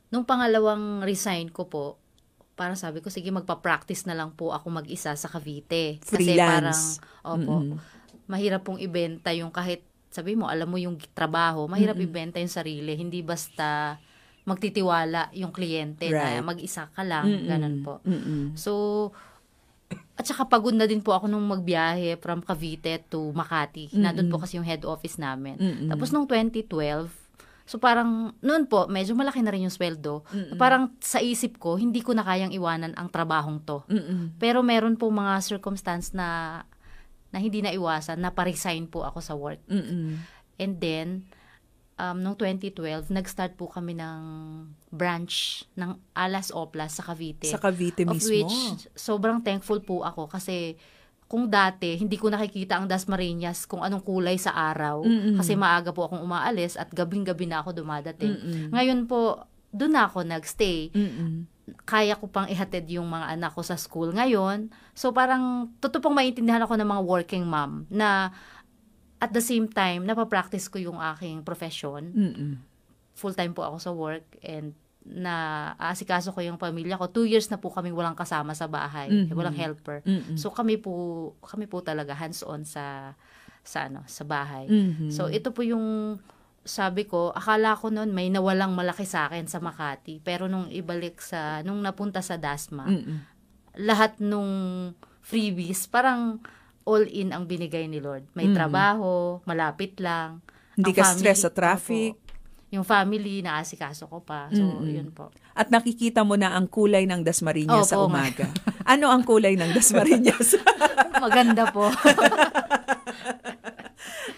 Nung pangalawang resign ko po, parang sabi ko, sige, magpa-practice na lang po ako mag-isa sa Cavite. Freelance. Kasi parang, mahirap pong ibenta yung kahit, sabi mo, alam mo yung trabaho, mahirap ibenta yung sarili. Hindi basta magtitiwala yung kliyente na mag-isa ka lang, ganun po. So, at saka pagod na din po ako nung magbiyahe from Cavite to Makati. Nandun po kasi yung head office namin. Tapos nung 2012, so parang noon po, medyo malaki na rin yung sweldo. Parang sa isip ko, hindi ko na kayang iwanan ang trabahong to. Pero meron po mga circumstance na hindi na iwasan, na pa-resign po ako sa work. And then, noong 2012, nag-start po kami ng branch ng Alas Oplas sa Cavite. Sa Cavite mismo? Of which, sobrang thankful po ako kasi kung dati, hindi ko nakikita ang Dasmariñas kung anong kulay sa araw. Kasi maaga po akong umaalis at gabing-gabi na ako dumadating. Ngayon po, doon na ako nagstay. Kaya ko pang ihatid yung mga anak ko sa school ngayon. So parang, totoo pong maintindihan ako ng mga working mom na at the same time, napapractice ko yung aking profession. Full-time po ako sa work and aasikaso ko yung pamilya ko. 2 years na po kaming walang kasama sa bahay. Walang helper. So kami po talaga hands-on sa bahay. So ito po yung sabi ko, akala ko noon may nawalang malaki sa akin sa Makati. Pero nung napunta sa Dasma, lahat nung freebies, parang all in ang binigay ni Lord. May trabaho, malapit lang. Hindi ka stress sa traffic. Yung family, naasikaso ko pa. So, yun po. At nakikita mo na ang kulay ng Dasmariñas sa umaga. Ano ang kulay ng Dasmariñas? Maganda po.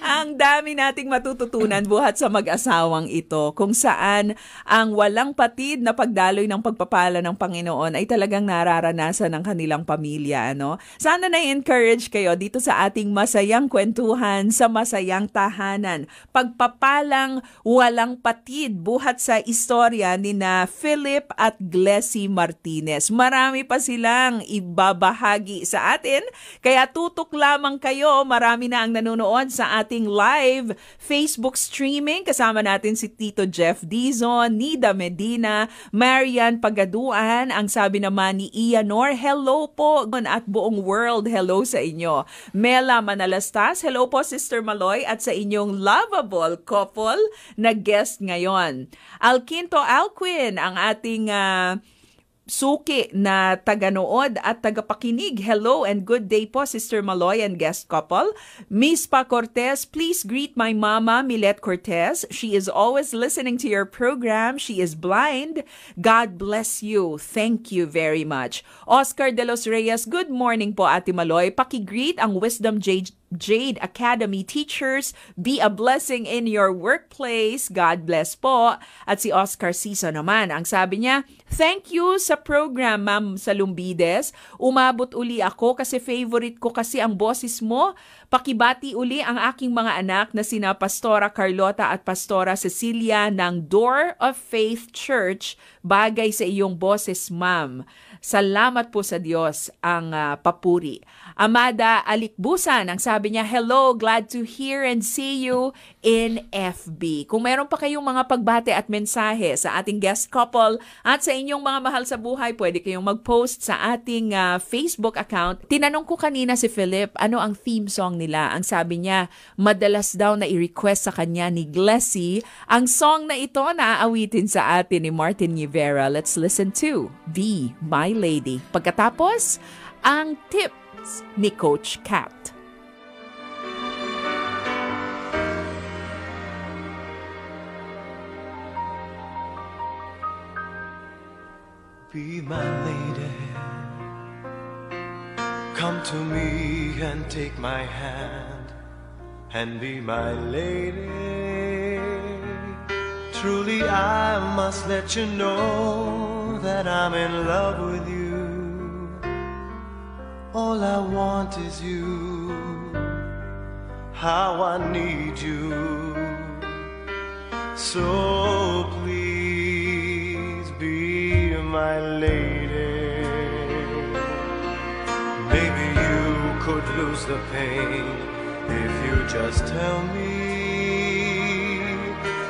Ang dami nating matututunan buhat sa mag-asawang ito, kung saan ang walang patid na pagdaloy ng pagpapala ng Panginoon ay talagang nararanasan ng kanilang pamilya. Sana na-encourage kayo dito sa ating masayang kwentuhan sa Masayang Tahanan. Pagpapalang walang patid buhat sa istorya ni na Philip at Glessy Martinez. Marami pa silang ibabahagi sa atin, kaya tutok lamang kayo. Marami na ang nanonood sa ating live Facebook streaming. Kasama natin si Tito Jeff Dizon, Nida Medina, Marian Pagaduan. Ang sabi naman ni Ianor, hello po, at buong world, hello sa inyo. Mela Manalastas, hello po Sister Maloy, at sa inyong lovable couple na guest ngayon. Alquinto Alquin, ang ating suki na taganood at tagapakinig. Hello and good day po, Sister Maloy and guest couple. Miss Pa Cortez, please greet my mama, Milet Cortez. She is always listening to your program. She is blind. God bless you. Thank you very much. Oscar De Los Reyes, good morning po, Ate Maloy. Paki-greet ang Wisdom Jade Academy teachers, be a blessing in your workplace. God bless po. At si Oscar Ciso naman, ang sabi niya, thank you sa program, Ma'am Salumbides. Umabot uli ako kasi favorite ko kasi ang boses mo. Pakibati uli ang aking mga anak na sina Pastora Carlota at Pastora Cecilia ng Door of Faith Church. Bagay sa iyong boses, Ma'am. Salamat po sa Diyos ang papuri. Amada Alikbusan, ang sabi niya, hello, glad to hear and see you in FB. Kung meron pa kayong mga pagbate at mensahe sa ating guest couple at sa inyong mga mahal sa buhay, pwede kayong mag-post sa ating Facebook account. Tinanong ko kanina si Philip, ano ang theme song nila? Ang sabi niya, madalas daw na i-request sa kanya ni Glessy ang song na ito na aawitin sa atin ni Martin Rivera. Let's listen to Be My Lady. Pagkatapos, ang tips ni Coach Kat. Be my lady, come to me and take my hand and be my lady. Truly I must let you know that I'm in love with you. All I want is you, how I need you. So please be my lady. Maybe you could lose the pain if you just tell me.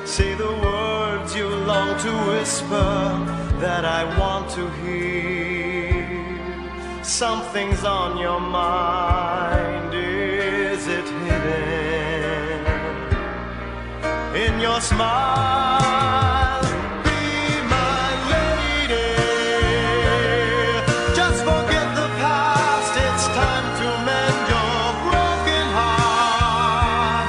Say the words you long to whisper that I want to hear. Something's on your mind, is it hidden in your smile? Be my lady, just forget the past, it's time to mend your broken heart.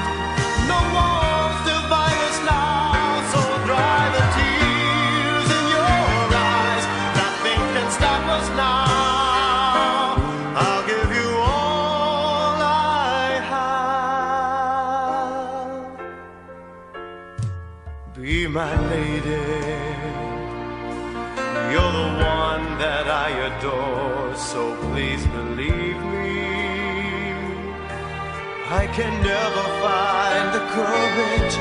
No walls divide us now, so dry the tears in your eyes. Nothing can stop us now. Be my lady, you're the one that I adore, so please believe me. I can never find the courage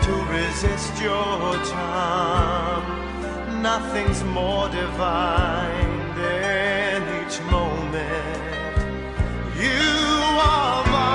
to resist your charm. Nothing's more divine than each moment you are mine.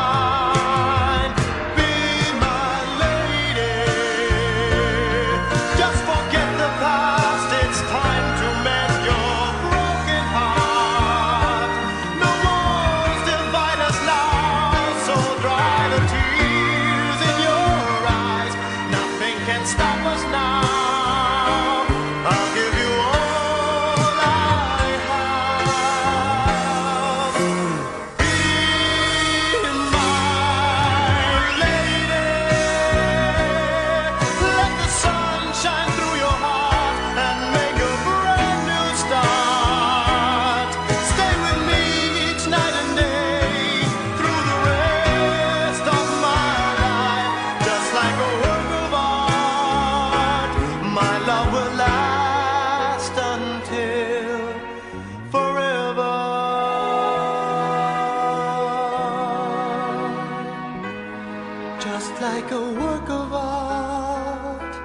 Like a work of art,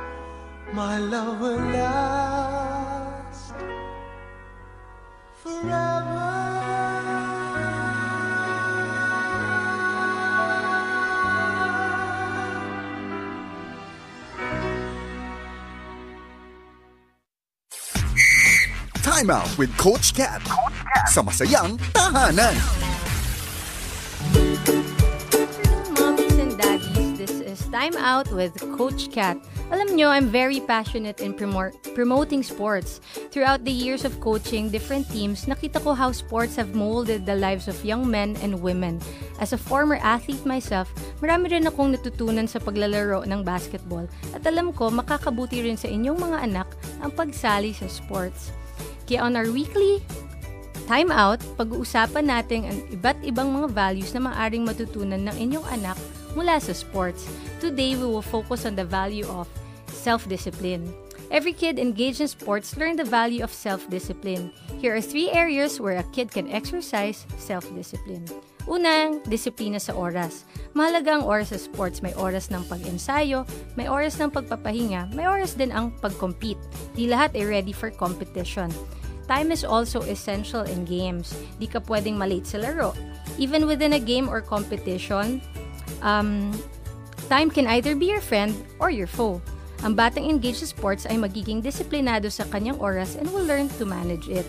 my love will last forever. Time Out with Coach Kat sa Masayang Tahanan. Time Out with Coach Kat. Alam nyo, I'm very passionate in promoting sports. Throughout the years of coaching different teams, nakita ko how sports have molded the lives of young men and women. As a former athlete myself, marami rin akong natutunan sa paglalaro ng basketball. At alam ko, makakabuti rin sa inyong mga anak ang pagsali sa sports. Kaya on our weekly Time Out, pag-uusapan natin ang iba't ibang mga values na maaaring matutunan ng inyong anak mula sa sports. Today, we will focus on the value of self-discipline. Every kid engaged in sports learn the value of self-discipline. Here are 3 areas where a kid can exercise self-discipline. Unang, disiplina sa oras. Mahalaga ang oras sa sports. May oras ng pag-ensayo, may oras ng pagpapahinga, may oras din ang pag-compete. Di lahat ay ready for competition. Time is also essential in games. Di ka pwedeng malate sa laro. Even within a game or competition, time can either be your friend or your foe. Ang batang engaged sa sports ay magiging disiplinado sa kanyang oras and will learn to manage it.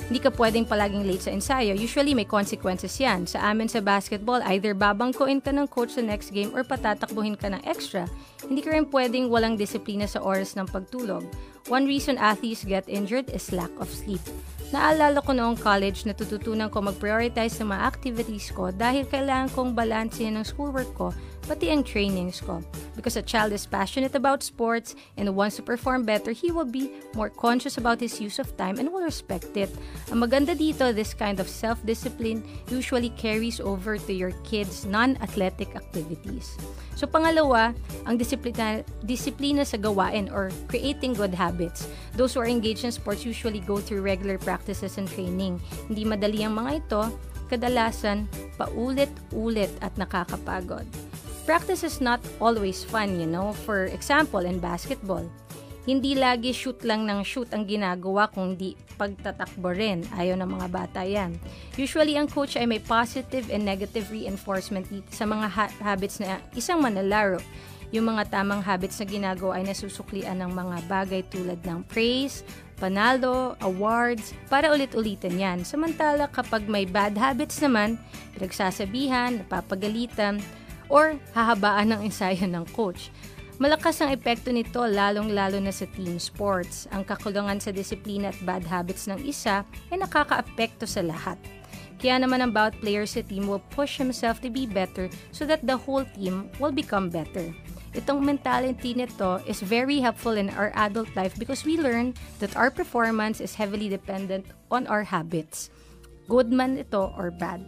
Hindi ka pwedeng palaging late sa ensayo. Usually, may consequences yan. Sa amin sa basketball, either babangkuin ka ng coach sa next game or patatakbuhin ka ng extra. Hindi ka rin pwedeng walang disiplina sa oras ng pagtulog. One reason athletes get injured is lack of sleep. Naalala ko noong college, natututunan ko mag-prioritize ng mga activities ko dahil kailangan kong balansehin ng schoolwork ko pati ang trainings ko. Because a child is passionate about sports and wants to perform better, he will be more conscious about his use of time and will respect it. Ang maganda dito, this kind of self-discipline usually carries over to your kids' non-athletic activities. So pangalawa, ang disiplina sa gawain or creating good habits. Those who are engaged in sports usually go through regular practices and training. Hindi madali ang mga ito, kadalasan paulit-ulit at nakakapagod. Practice is not always fun, For example, in basketball, hindi lagi shoot lang ng shoot ang ginagawa kundi pagtatakbo rin. Ayaw ng mga bata yan. Usually, ang coach ay may positive and negative reinforcement sa mga habits na isang manlalaro. Yung mga tamang habits na ginagawa ay nasusuklian ng mga bagay tulad ng praise, panalo, awards, para ulit-ulitin yan. Samantala, kapag may bad habits naman, pinagsasabihan, napapagalitan, or hahabaan ng ensayo ng coach. Malakas ang epekto nito lalong-lalo na sa team sports. Ang kakulangan sa disiplina at bad habits ng isa ay nakaka-apekto sa lahat. Kaya naman ang bawat player sa team will push himself to be better so that the whole team will become better. Itong mentality nito is very helpful in our adult life because we learn that our performance is heavily dependent on our habits. Good man ito or bad.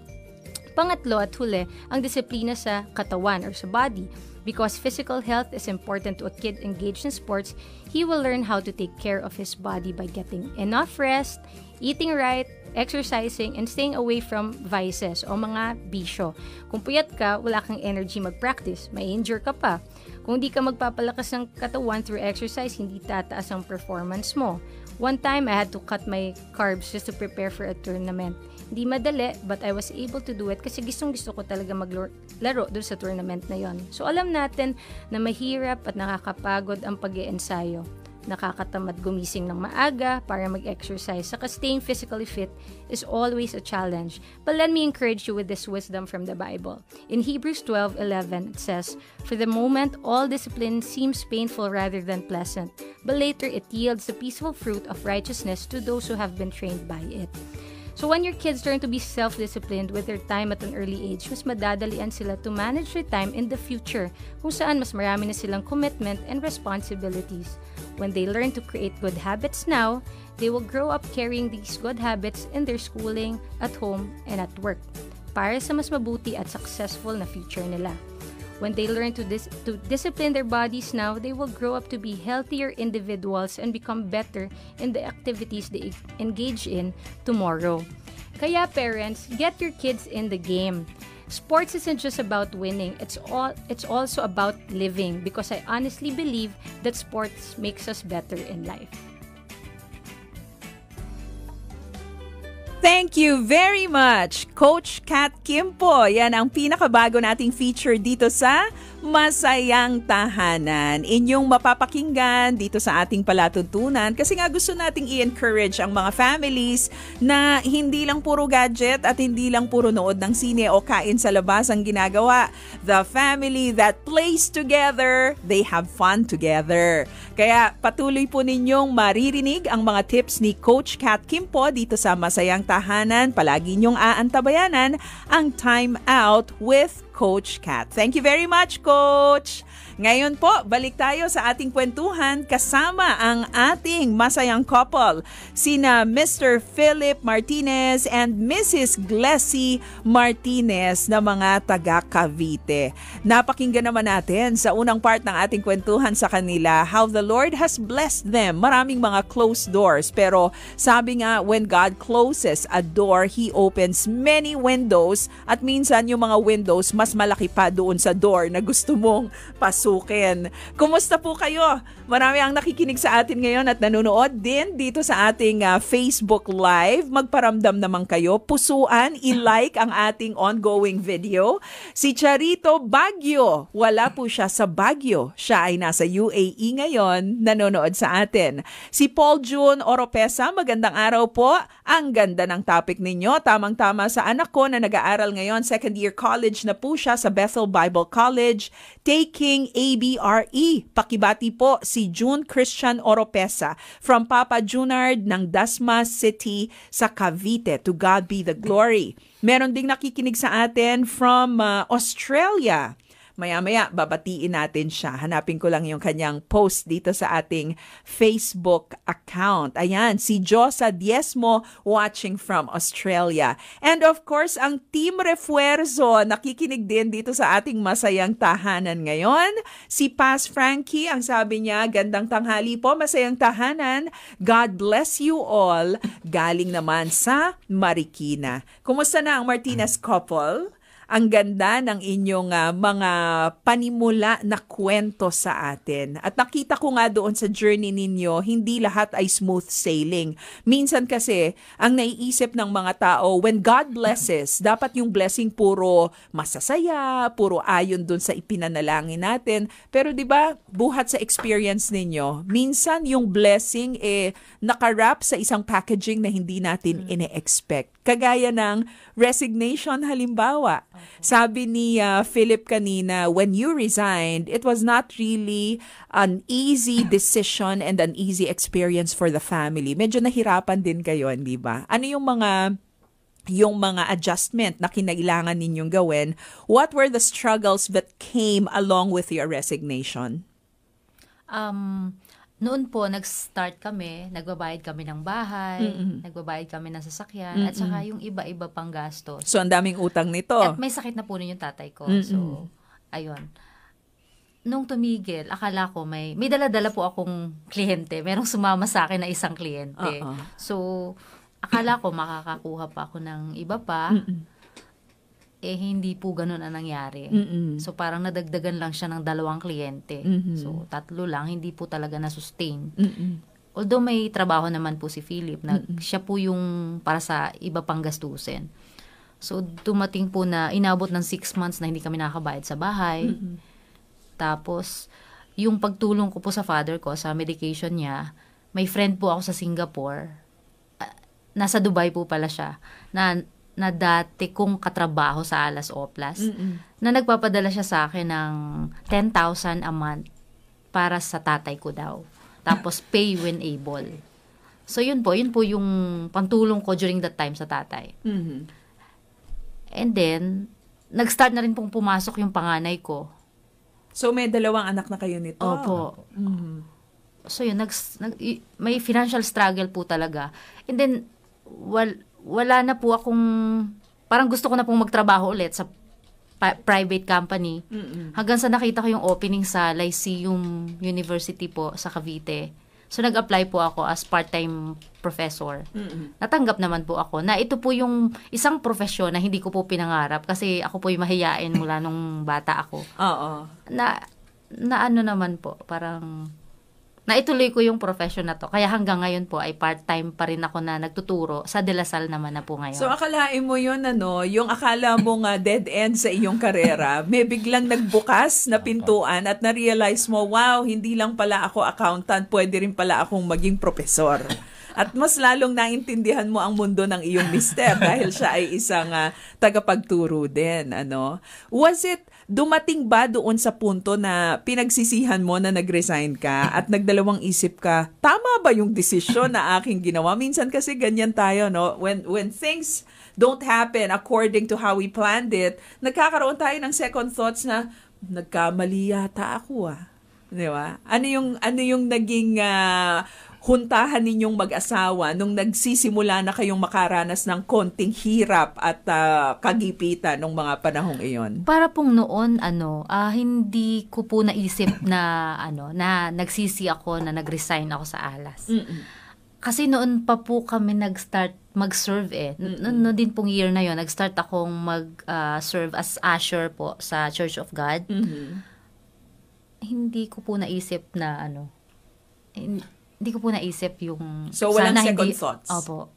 Pangatlo at huli, ang disiplina sa katawan or sa body. Because physical health is important to a kid engaged in sports, he will learn how to take care of his body by getting enough rest, eating right, exercising, and staying away from vices o mga bisyo. Kung puyat ka, wala kang energy mag-practice, may injure ka pa. Kung di ka magpapalakas ng katawan through exercise, hindi tataas ang performance mo. One time, I had to cut my carbs just to prepare for a tournament. Hindi madali, but I was able to do it kasi gustong-gusto ko talaga maglaro doon sa tournament na yon. So alam natin na mahirap at nakakapagod ang pag-iensayo. Nakakatamad gumising ng maaga para mag-exercise. Saka staying physically fit is always a challenge. But let me encourage you with this wisdom from the Bible. In Hebrews 12:11, it says, "For the moment, all discipline seems painful rather than pleasant, but later it yields the peaceful fruit of righteousness to those who have been trained by it." So when your kids learn to be self-disciplined with their time at an early age, mas madadalian sila to manage their time in the future, kung saan mas marami na silang commitment and responsibilities. When they learn to create good habits now, they will grow up carrying these good habits in their schooling, at home, and at work, para sa mas mabuti at successful na future nila. When they learn to discipline their bodies now, they will grow up to be healthier individuals and become better in the activities they engage in tomorrow. Kaya parents, get your kids in the game. Sports isn't just about winning, it's also about living, because I honestly believe that sports makes us better in life. Thank you very much, Coach Kat Kim po. Yan ang pinakabago nating feature dito sa Masayang Tahanan. Inyong mapapakinggan dito sa ating palatuntunan kasi nga gusto nating i-encourage ang mga families na hindi lang puro gadget at hindi lang puro nood ng sine o kain sa labas ang ginagawa. The family that plays together, they have fun together. Kaya patuloy po ninyong maririnig ang mga tips ni Coach Kat Kim po dito sa Masayang Tahanan. Palagi ninyong aantabayanan ang Time Out with Coach Kat. Thank you very much, Coach! Ngayon po, balik tayo sa ating kwentuhan kasama ang ating masayang couple, sina Mr. Philip Martinez and Mrs. Glessy Martinez na mga taga Cavite. Napakinggan naman natin sa unang part ng ating kwentuhan sa kanila how the Lord has blessed them. Maraming mga closed doors, pero sabi nga, when God closes a door, He opens many windows, at minsan yung mga windows mas malaki pa doon sa door na gusto mong pasukin. Kumusta po kayo? Marami ang nakikinig sa atin ngayon at nanonood din dito sa ating Facebook Live. Magparamdam naman kayo. Pusuan, i-like ang ating ongoing video. Si Charito Baguio, wala po siya sa Baguio. Siya ay nasa UAE ngayon, nanonood sa atin. Si Paul June Oropesa, magandang araw po. Ang ganda ng topic ninyo. Tamang-tama sa anak ko na nag-aaral ngayon. Second year college na po siya sa Bethel Bible College, taking ABRE. Pakibati po si June Christian Oropesa from Papa Junard ng Dasma City sa Cavite. To God be the glory. Meron ding nakikinig sa atin from Australia. Maya-maya, babatiin natin siya. Hanapin ko lang yung kanyang post dito sa ating Facebook account. Ayan, si Josa Diezmo watching from Australia. And of course, ang Team Refuerzo, nakikinig din dito sa ating masayang tahanan ngayon. Si Paz Frankie, ang sabi niya, gandang tanghali po, masayang tahanan. God bless you all. Galing naman sa Marikina. Kumusta na ang Martinez couple? Ang ganda ng inyong mga panimula na kwento sa atin. At nakita ko nga doon sa journey ninyo, hindi lahat ay smooth sailing. Minsan kasi, ang naiisip ng mga tao, when God blesses, dapat yung blessing puro masasaya, puro ayon doon sa ipinanalangin natin. Pero 'di ba, buhat sa experience ninyo, minsan yung blessing nakarap sa isang packaging na hindi natin ine-expect. Kagaya ng resignation halimbawa. Sabi ni Philip kanina, when you resigned, it was not really an easy decision and an easy experience for the family. Medyo nahirapan din kayo, hindi ba? Ano yung mga adjustment na kinailangan ninyong gawin? What were the struggles that came along with your resignation? Noon po, nag-start kami, nagbabayad kami ng bahay, nagbabayad kami ng sasakyan, at saka yung iba-iba pang gastos. So, ang daming utang nito. At may sakit na po nun yung tatay ko. So, ayun. Nung tumigil, akala ko may dala-dala po akong kliyente. Merong sumama sa akin na isang kliyente. So, akala ko makakakuha pa ako ng iba pa. Hindi po ganun ang nangyari. So, parang nadagdagan lang siya ng 2 kliyente. So, 3 lang, hindi po talaga na-sustain. Although may trabaho naman po si Philip, siya po yung para sa iba pang gastusin. So, dumating po na inabot ng 6 months na hindi kami nakakabayad sa bahay. Tapos, yung pagtulong ko po sa father ko, sa medication niya, may friend po ako sa Singapore. Nasa Dubai po pala siya, na dati kong katrabaho sa Alas Oplas, na nagpapadala siya sa akin ng 10,000 a month para sa tatay ko daw. Tapos pay when able. So yun po yung pantulong ko during that time sa tatay. And then, nag-start na rin pong pumasok yung panganay ko. So may 2 anak na kayo nito? Opo. So yun, may financial struggle po talaga. And then, wala na po akong, parang gusto ko na pong magtrabaho ulit sa private company. Hanggang sa nakita ko yung opening sa Lyceum University po sa Cavite. So, nag-apply po ako as part-time professor. Natanggap naman po ako na ito po yung isang profesyon na hindi ko po pinangarap kasi ako po yung mahiyain mula nung bata ako. Na ano naman po, parang naituloy ko yung profession na to. Kaya hanggang ngayon po ay part-time pa rin ako na nagtuturo. Sa De La Salle naman na po ngayon. So akalain mo yun, yung akala mo nga dead end sa iyong karera, may biglang nagbukas na pintuan at na-realize mo, wow, hindi lang pala ako accountant, pwede rin pala akong maging profesor. At mas lalong naintindihan mo ang mundo ng iyong mister dahil siya ay isang tagapagturo din. Was it dumating ba doon sa punto na pinagsisihan mo na nag-resign ka at nagdalawang isip ka, tama ba yung desisyon na aking ginawa? Minsan kasi ganyan tayo, no? When things don't happen according to how we planned it, nagkakaroon tayo ng second thoughts na, nagkamali yata ako Di ba? Ano yung naging huntahan ninyong mag-asawa nung nagsisimula na kayong makaranas ng konting hirap at kagipitan ng mga panahong iyon? Para pong noon, hindi ko po naisip na, na nagsisi ako na nag-resign ako sa ALAS. Kasi noon pa po kami nag-start mag-serve No din pong year na yon, nag-start akong mag-serve as usher po sa Church of God. Hindi ko po naisip na hindi ko po naisip yung... So, walang second thoughts? Opo.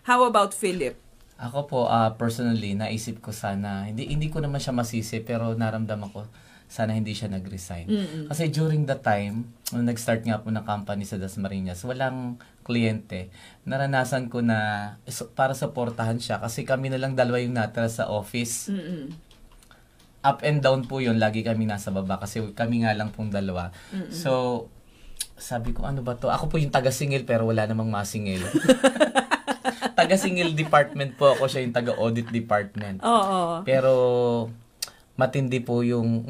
How about Philip? Ako po, personally, naisip ko sana, hindi ko naman siya masisi, pero naramdaman ko, sana hindi siya nag-resign. Kasi during the time, nung nag-start nga po ng company sa Dasmariñas, walang kliyente. Naranasan ko na para supportahan siya, kasi kami na lang dalawa yung natira sa office. Up and down po yun, lagi kami nasa baba, kasi kami nga lang pong dalawa. So, sabi ko, ano ba to? Ako po yung taga-singil pero wala namang masingil. Taga-singil department po ako, siya yung taga-audit department. Oo. Pero matindi po yung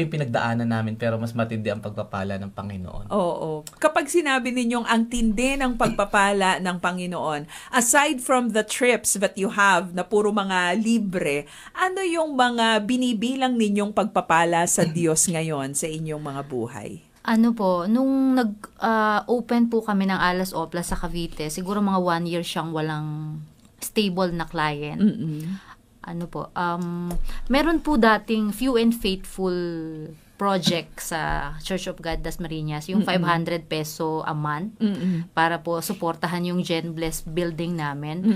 pinagdaanan namin, pero mas matindi ang pagpapala ng Panginoon. Oo. Kapag sinabi ninyong ang tindi ng pagpapala ng Panginoon, aside from the trips that you have na puro mga libre, ano yung mga binibilang ninyong pagpapala sa Diyos ngayon sa inyong mga buhay? Nung nag-open po kami ng Alas Opla sa Cavite, siguro mga 1 year siyang walang stable na client. Meron po dating Few and Faithful project sa Church of God Dasmariñas, yung 500 peso a month para po suportahan yung Gen Bless building namin.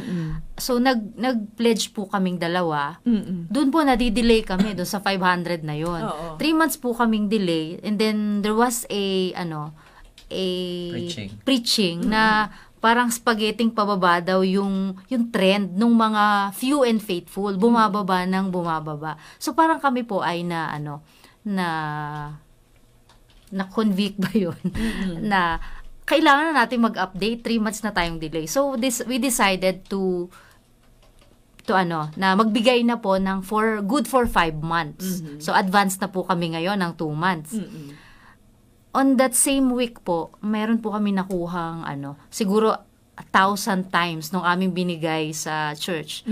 So nag-pledge po kaming dalawa. Doon po nadidelay kami doon sa 500 na yon. 3 months po kaming delay, and then there was a preaching na parang spaghetting pababa daw yung trend ng mga Few and Faithful, bumababa. So parang kami po ay na-convict ba yun? Na kailangan na natin mag-update, 3 months na tayong delay. So we decided to na magbigay na po ng good for 5 months. So advance na po kami ngayon ng 2 months. On that same week po, meron po kami nakuhang siguro 1,000 times nung aming binigay sa church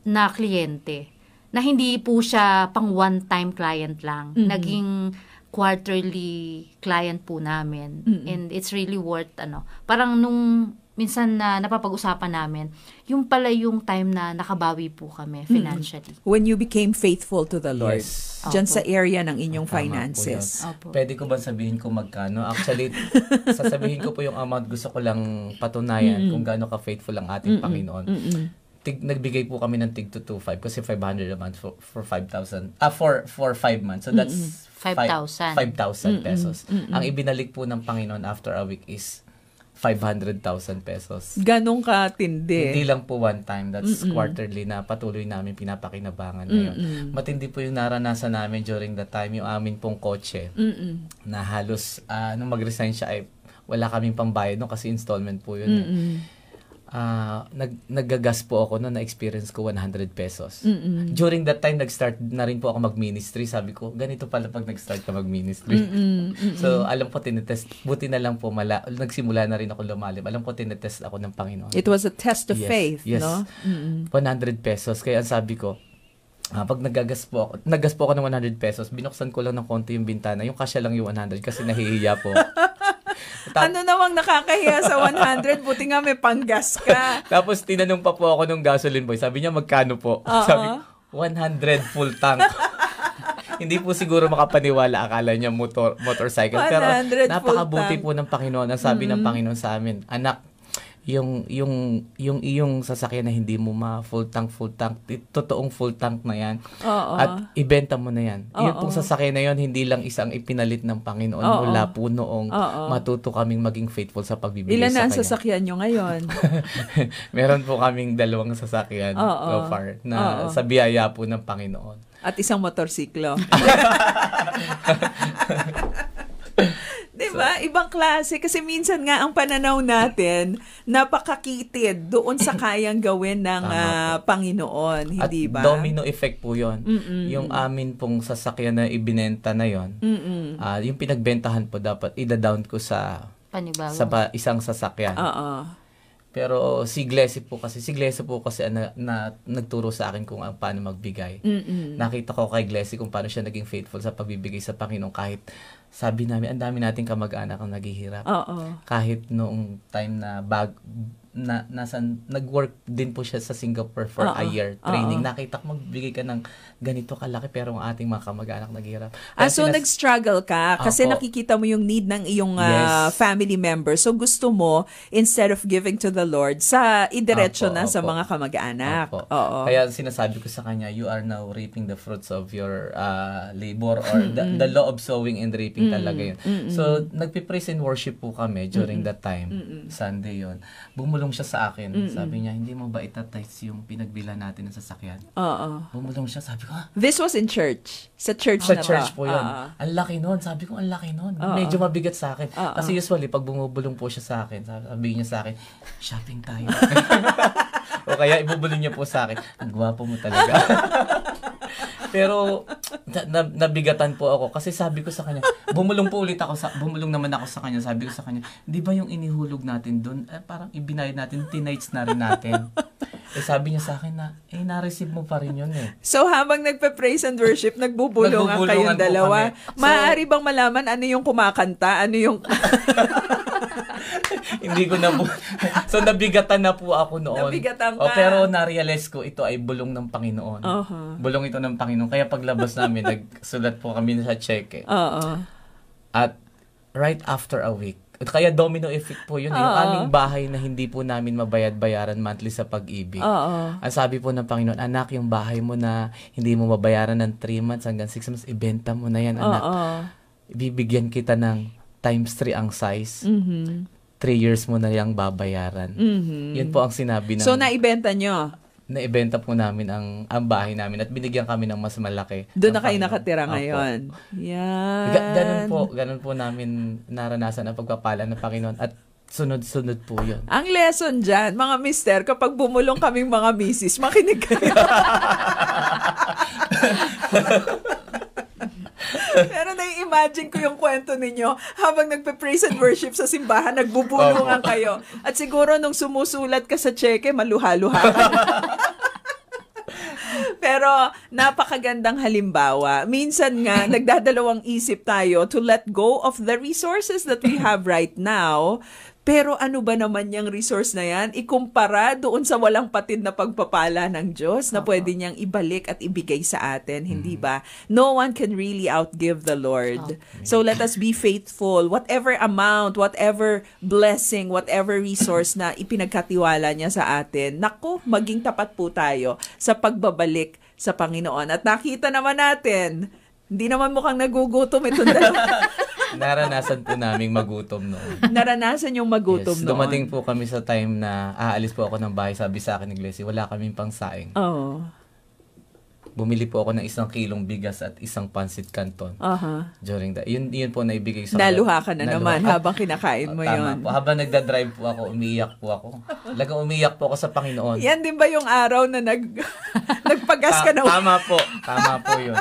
na kliyente. Na hindi po siya pang one-time client lang. Naging quarterly client po namin. And it's really worth, parang nung minsan na napapag-usapan namin, yung pala yung time na nakabawi po kami financially. When you became faithful to the Lord. Yes. Dyan sa area ng inyong finances. Pwede ko ba sabihin kung magkano? Actually, sasabihin ko po yung amount, gusto ko lang patunayan kung gaano ka-faithful ang ating Panginoon. Nagbigay po kami ng tig to 2,500 kasi 500 a month for 5,000. For 5 months. So that's 5,000 pesos. Ang ibinalik po ng Panginoon after a week is 500,000 pesos. Ganong katindi. Hindi lang po one time. That's quarterly na patuloy namin pinapakinabangan ngayon. Matindi po yung naranasan namin during the time, yung amin pong kotse na halos nung mag-resign siya ay wala kaming pambayad no kasi installment po yun. Naggagas po ako na-experience ko 100 pesos. During that time, nag-start na rin po ako mag-ministry. Sabi ko, ganito pala pag nag-start ka mag-ministry. So, alam ko, tinetest. Buti na lang po, nagsimula na rin ako lumalim. Alam ko, tinetest ako ng Panginoon. It was a test of faith, no? 100 pesos. Kaya ang sabi ko, pag naggas po ako ng 100 pesos, binuksan ko lang ng konti yung bintana. Yung kasya lang yung 100 kasi nahihiya po. Ano namang nakakahiya sa 100? Buti nga may panggas ka. Tapos tinanong pa po ako nung gasoline boy. Sabi niya, magkano po? Sabi, 100 full tank. Hindi po siguro makapaniwala. Akala niya motorcycle. Pero napakabuti po ng Panginoon. Ang sabi ng Panginoon sa amin, anak, yung iyong sasakyan na hindi mo full tank, totoong full tank na yan. At ibenta mo na yan. Yung pong sasakyan na yun, hindi lang isang ipinalit ng Panginoon mula po noong matuto kaming maging faithful sa pagbibigay Ilan sa Kanya. Ilan na sasakyan nyo ngayon? Meron po kaming 2 sasakyan so far na sa biyaya po ng Panginoon. At isang motorsiklo. Diba? Diba? Ibang klase. Kasi minsan nga ang pananaw natin, napakakitid doon sa kayang gawin ng Panginoon. Hindi ba? At domino effect po yun. Yung amin pong sasakyan na ibinenta na yun, yung pinagbentahan po dapat ida-down ko sa isang sasakyan. Pero si Glessy po kasi na nagturo sa akin kung paano magbigay. Nakita ko kay Glessy kung paano siya naging faithful sa pagbibigay sa Panginoon kahit sabi namin, ang dami nating kamag-anak ang naghihirap. Kahit noong time na nag-work din po siya sa Singapore for a year training. Nakita ko magbigay ka ng ganito kalaki pero ang ating mga kamag-anak naghihirap. So nag-struggle ka kasi nakikita mo yung need ng iyong family members. So gusto mo, instead of giving to the Lord, idiretso na sa mga kamag-anak. Kaya sinasabi ko sa kanya, you are now reaping the fruits of your labor or the law of sowing and reaping talaga yun. So nagpipraise and worship po kami during that time. Sunday yun. Bumulong siya sa akin. Sabi niya, hindi mo ba itatice yung pinagbila natin ng sasakyan? Bumulong siya. Sabi ko, This was in church? Sa church sa na church po yun. Ang laki nun. Sabi ko, ang laki nun. Medyo mabigat sa akin. Kasi usually, pag bumubulong po siya sa akin, sabi niya sa akin, shopping tayo. O kaya ibubulong niya po sa akin, ang gwapo mo talaga. Pero nabigatan po ako kasi sabi ko sa kanya, bumulong naman ako sa kanya. Sabi ko sa kanya, di ba yung inihulog natin doon, parang ibinayad natin, tinights na rin natin. Sabi niya sa akin na, na-receive mo pa rin yun eh. So habang nagpe-praise and worship, nagbubulungan kayong dalawa. Maaari bang malaman ano yung kumakanta? Ano yung... Hindi ko na po. So nabigatan na po ako noon. Nabigatan ka. Pero na-realize ko ito ay bulong ng Panginoon. Bulong ito ng Panginoon. Kaya paglabas namin, nagsulat po kami sa cheque. At right after a week, kaya domino effect po yun. Yung aming bahay na hindi po namin mabayad-bayaran monthly sa Pag-ibig. Ang sabi po ng Panginoon, anak, yung bahay mo na hindi mo mabayaran ng 3 months hanggang 6 months, ibenta mo na yan, anak. Ibibigyan kita ng times 3 ang size. 3 years mo na yung babayaran. Yun po ang sinabi ng... So, naibenta nyo? Naibenta po namin ang bahay namin at binigyan kami ng mas malaki. Doon na kayo nakatira ngayon. Yan. Ganun po namin naranasan ang pagpapala ng Panginoon at sunod-sunod po yun. Ang lesson dyan, mga mister, kapag bumulong kaming mga misis, makinig kayo. Pero nai-imagine ko yung kwento ninyo habang nagpe-praise and worship sa simbahan, nagbubulungan kayo. At siguro nung sumusulat ka sa cheque, maluha-luha ka. Pero napakagandang halimbawa. Minsan nga, nagdadalawang isip tayo to let go of the resources that we have right now. Pero ano ba naman yung resource na yan? Ikumpara doon sa walang patid na pagpapala ng Diyos na pwede niyang ibalik at ibigay sa atin, hindi ba? No one can really outgive the Lord. So let us be faithful. Whatever amount, whatever blessing, whatever resource na ipinagkatiwala niya sa atin, naku, maging tapat po tayo sa pagbabalik sa Panginoon. At nakita naman natin, hindi naman mukhang nagugutom itong dalawa. Naranasan po naming magutom noon. Naranasan yung magutom noon. Dumating po kami sa time na aalis po ako ng bahay. Sabi sa akin ni Glessy, wala kaming pangsaing. Bumili po ako ng 1 kilong bigas at 1 pancit canton. During that. Yun po naibigay sa... Naluha ka na naman habang kinakain mo yun. Po. Habang nagdadrive po ako, umiiyak po ako. Talagang umiiyak po ako sa Panginoon. Yan din ba yung araw na nagpagas ka na? Tama po yun.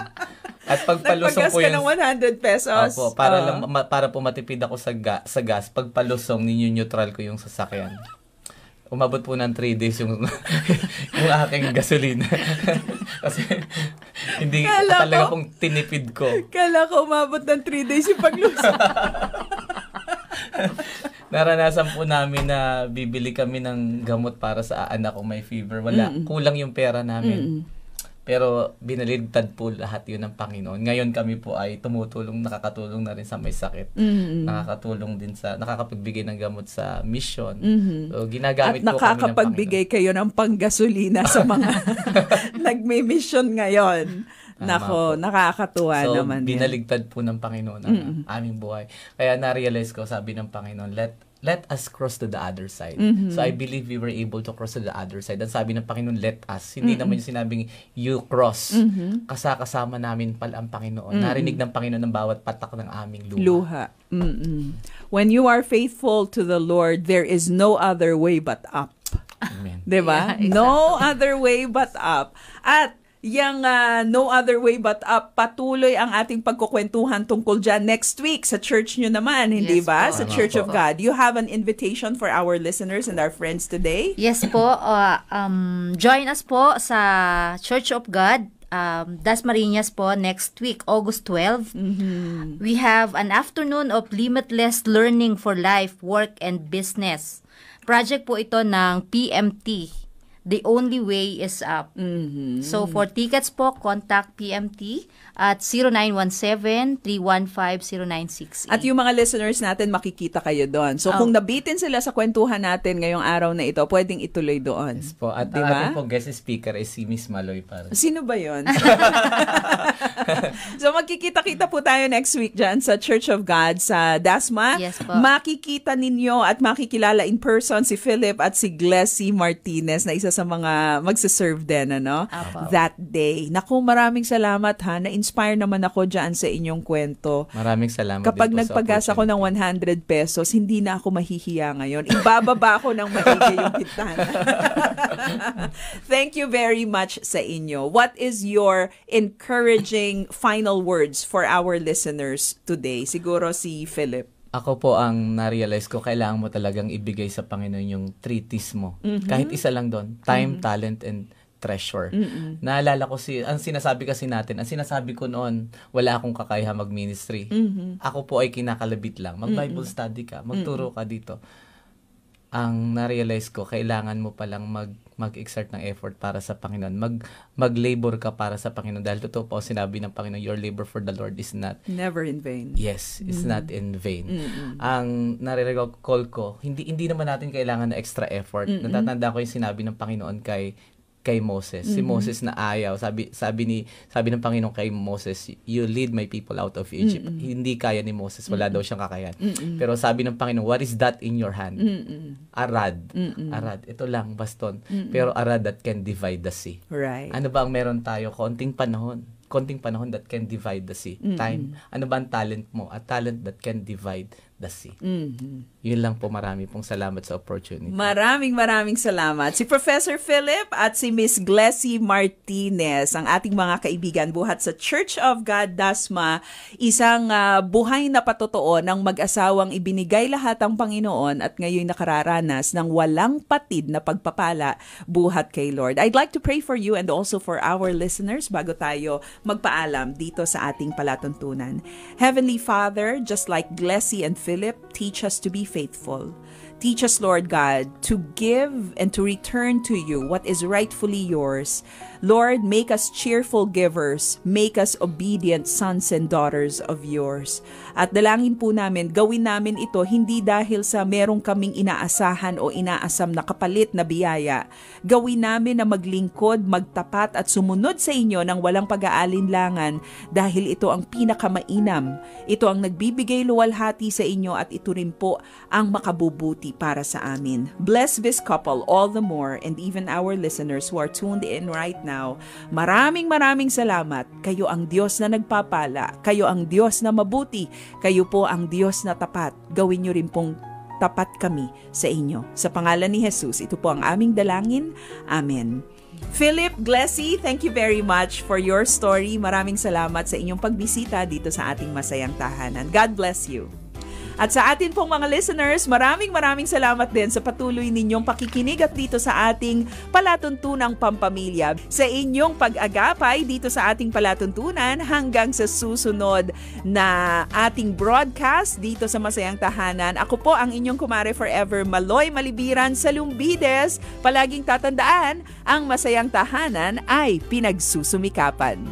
At pagpalusong po yun. Nagpagas ka ng 100 pesos. Opo, para po matipid ako sa gas. Pagpalusong, ninyo-neutral ko yung sasakyan. Umabot po ng 3 days yung aking gasolina. Kasi hindi talaga pong tinipid ko. Kala ko umabot ng 3 days yung paglusong. Naranasan po namin na bibili kami ng gamot para sa anak ko may fever. Kulang yung pera namin. Pero binaligtad po lahat yun ng Panginoon. Ngayon kami po ay nakakatulong na rin sa may sakit. Nakakatulong din nakakapagbigay ng gamot sa mission. So, ginagamit po kami ng Panginoon. At nakakapagbigay kayo ng panggasolina sa mga nagme-mission ngayon. Nako, nakakatuwa naman. So, binaligtad po ng Panginoon ang aming buhay. Kaya na-realize ko, sabi ng Panginoon, let us cross to the other side. So I believe we were able to cross to the other side. At sabi ng Panginoon, let us. Hindi naman yung sinabing you cross. Kasama namin pala ang Panginoon. Narinig ng Panginoon ng bawat patak ng aming luha. When you are faithful to the Lord, there is no other way but up. Amen. Diba? Yeah, exactly. No other way but up. At yung no other way but up, patuloy ang ating pagkukwentuhan tungkol dyan next week sa church nyo naman, hindi Yes ba? po. Sa Church of God. You have an invitation for our listeners and our friends today? Yes po, join us po sa Church of God, Dasmariñas po, next week, August 12. We have an afternoon of limitless learning for life, work, and business. Project po ito ng PMT. The only way is up. So for tickets po, contact PMT at 0917-315-0968. At yung mga listeners natin, makikita kayo doon. So kung nabitin sila sa kwentuhan natin ngayong araw na ito, pwedeng ituloy doon. Yes po. At diba? ang ating po guest speaker is si Miss Maloy. Sino ba yun? So magkikita-kita po tayo next week dyan sa Church of God sa Dasma. Yes po. Makikita ninyo at makikilala in person si Philip at si Glessy Martinez na isa sa mga magsaserve din, ano? Apo. That day. Naku, maraming salamat ha. Na-inspire naman ako dyan sa inyong kwento. Maraming salamat Kapag din po nagpagas ako ng 100 pesos, hindi na ako mahihiya ngayon. Ibababa ko ng maigi yung bintana. Thank you very much sa inyo. What is your encouraging final words for our listeners today? Siguro si Philip. Ako po ang na-realize ko, kailangan mo talagang ibigay sa Panginoon yung 3 T's mo. Kahit isa lang doon. Time, talent, and treasure. Naalala ko ang sinasabi kasi natin, ang sinasabi ko noon, wala akong kakayahan mag-ministry. Ako po ay kinakalabit lang. Mag-Bible study ka, magturo ka dito. Ang na-realize ko, kailangan mo palang mag-exert ng effort para sa Panginoon. Mag-labor ka para sa Panginoon. Dahil totoo po, sinabi ng Panginoon, your labor for the Lord is not... Never in vain. Yes, it's not in vain. Ang nare-recall ko, hindi naman natin kailangan na extra effort. Natatanda ko yung sinabi ng Panginoon kay Moses. Si Moses na ayaw. Sabi ng Panginoon kay Moses, you lead my people out of Egypt. Hindi kaya ni Moses. Wala daw siyang kakayahan. Pero sabi ng Panginoon, what is that in your hand? Arad. Arad. Ito lang, baston. Pero arad that can divide the sea. Right. Ano ba ang meron tayo? Konting panahon that can divide the sea. Time. Ano ba ang talent mo? A talent that can divide the sea. Yun lang po, marami pong salamat sa opportunity. Maraming salamat. Si Professor Philip at si Miss Glessy Martinez, ang ating mga kaibigan buhat sa Church of God Dasma, isang buhay na patotoo ng mag-asawang ibinigay lahat ang Panginoon at ngayon nakararanas ng walang patid na pagpapala buhat kay Lord. I'd like to pray for you and also for our listeners bago tayo magpaalam dito sa ating palatuntunan. Heavenly Father, just like Glessy and Philip, teach us to be faithful. Teach us, Lord God, to give and to return to you what is rightfully yours. Lord, make us cheerful givers. Make us obedient sons and daughters of yours. At dalangin po namin, gawin namin ito hindi dahil sa merong kaming inaasahan o inaasam na kapalit na biyaya. Gawin namin na maglingkod, magtapat at sumunod sa inyo ng walang pag-aalinlangan dahil ito ang pinakamainam. Ito ang nagbibigay luwalhati sa inyo at ito rin po ang makabubuti para sa amin. Bless this couple all the more and even our listeners who are tuned in right now. Maraming salamat. Kayo ang Diyos na nagpapala. Kayo ang Diyos na mabuti. Kayo po ang Diyos na tapat. Gawin niyo rin pong tapat kami sa inyo. Sa pangalan ni Jesus, ito po ang aming dalangin. Amen. Philip, Glessy, thank you very much for your story. Maraming salamat sa inyong pagbisita dito sa ating masayang tahanan. God bless you. At sa atin pong mga listeners, maraming salamat din sa patuloy ninyong pakikinig at dito sa ating palatuntunang pampamilya. Sa inyong pag-agapay dito sa ating palatuntunan hanggang sa susunod na ating broadcast dito sa Masayang Tahanan. Ako po ang inyong kumare forever, Maloy Malibiran sa Lumbides. Palaging tatandaan, ang Masayang Tahanan ay pinagsusumikapan.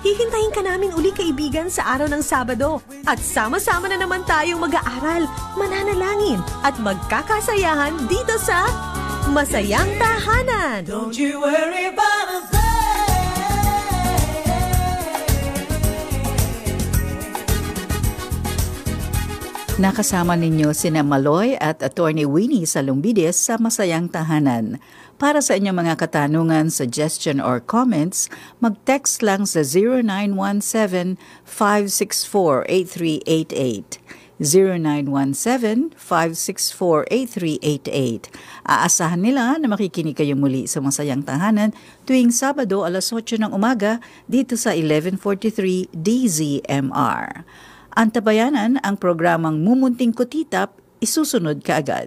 Hihintayin ka namin uli kaibigan sa araw ng Sabado at sama-sama na naman tayong mag-aaral, mananalangin at magkakasayahan dito sa Masayang Tahanan. Don't you worry about a thing. Nakasama ninyo sina Maloy at Attorney Winnie Salumbides sa Masayang Tahanan. Para sa inyong mga katanungan, suggestion or comments, mag-text lang sa 0917-564-8388. 0917-564-8388. Aasahan nila na makikinig kayo muli sa Masayang Tahanan tuwing Sabado alas 8 ng umaga dito sa 1143 DZMR. Antabayanan ang programang Mumunting Kutitap, isusunod kaagad.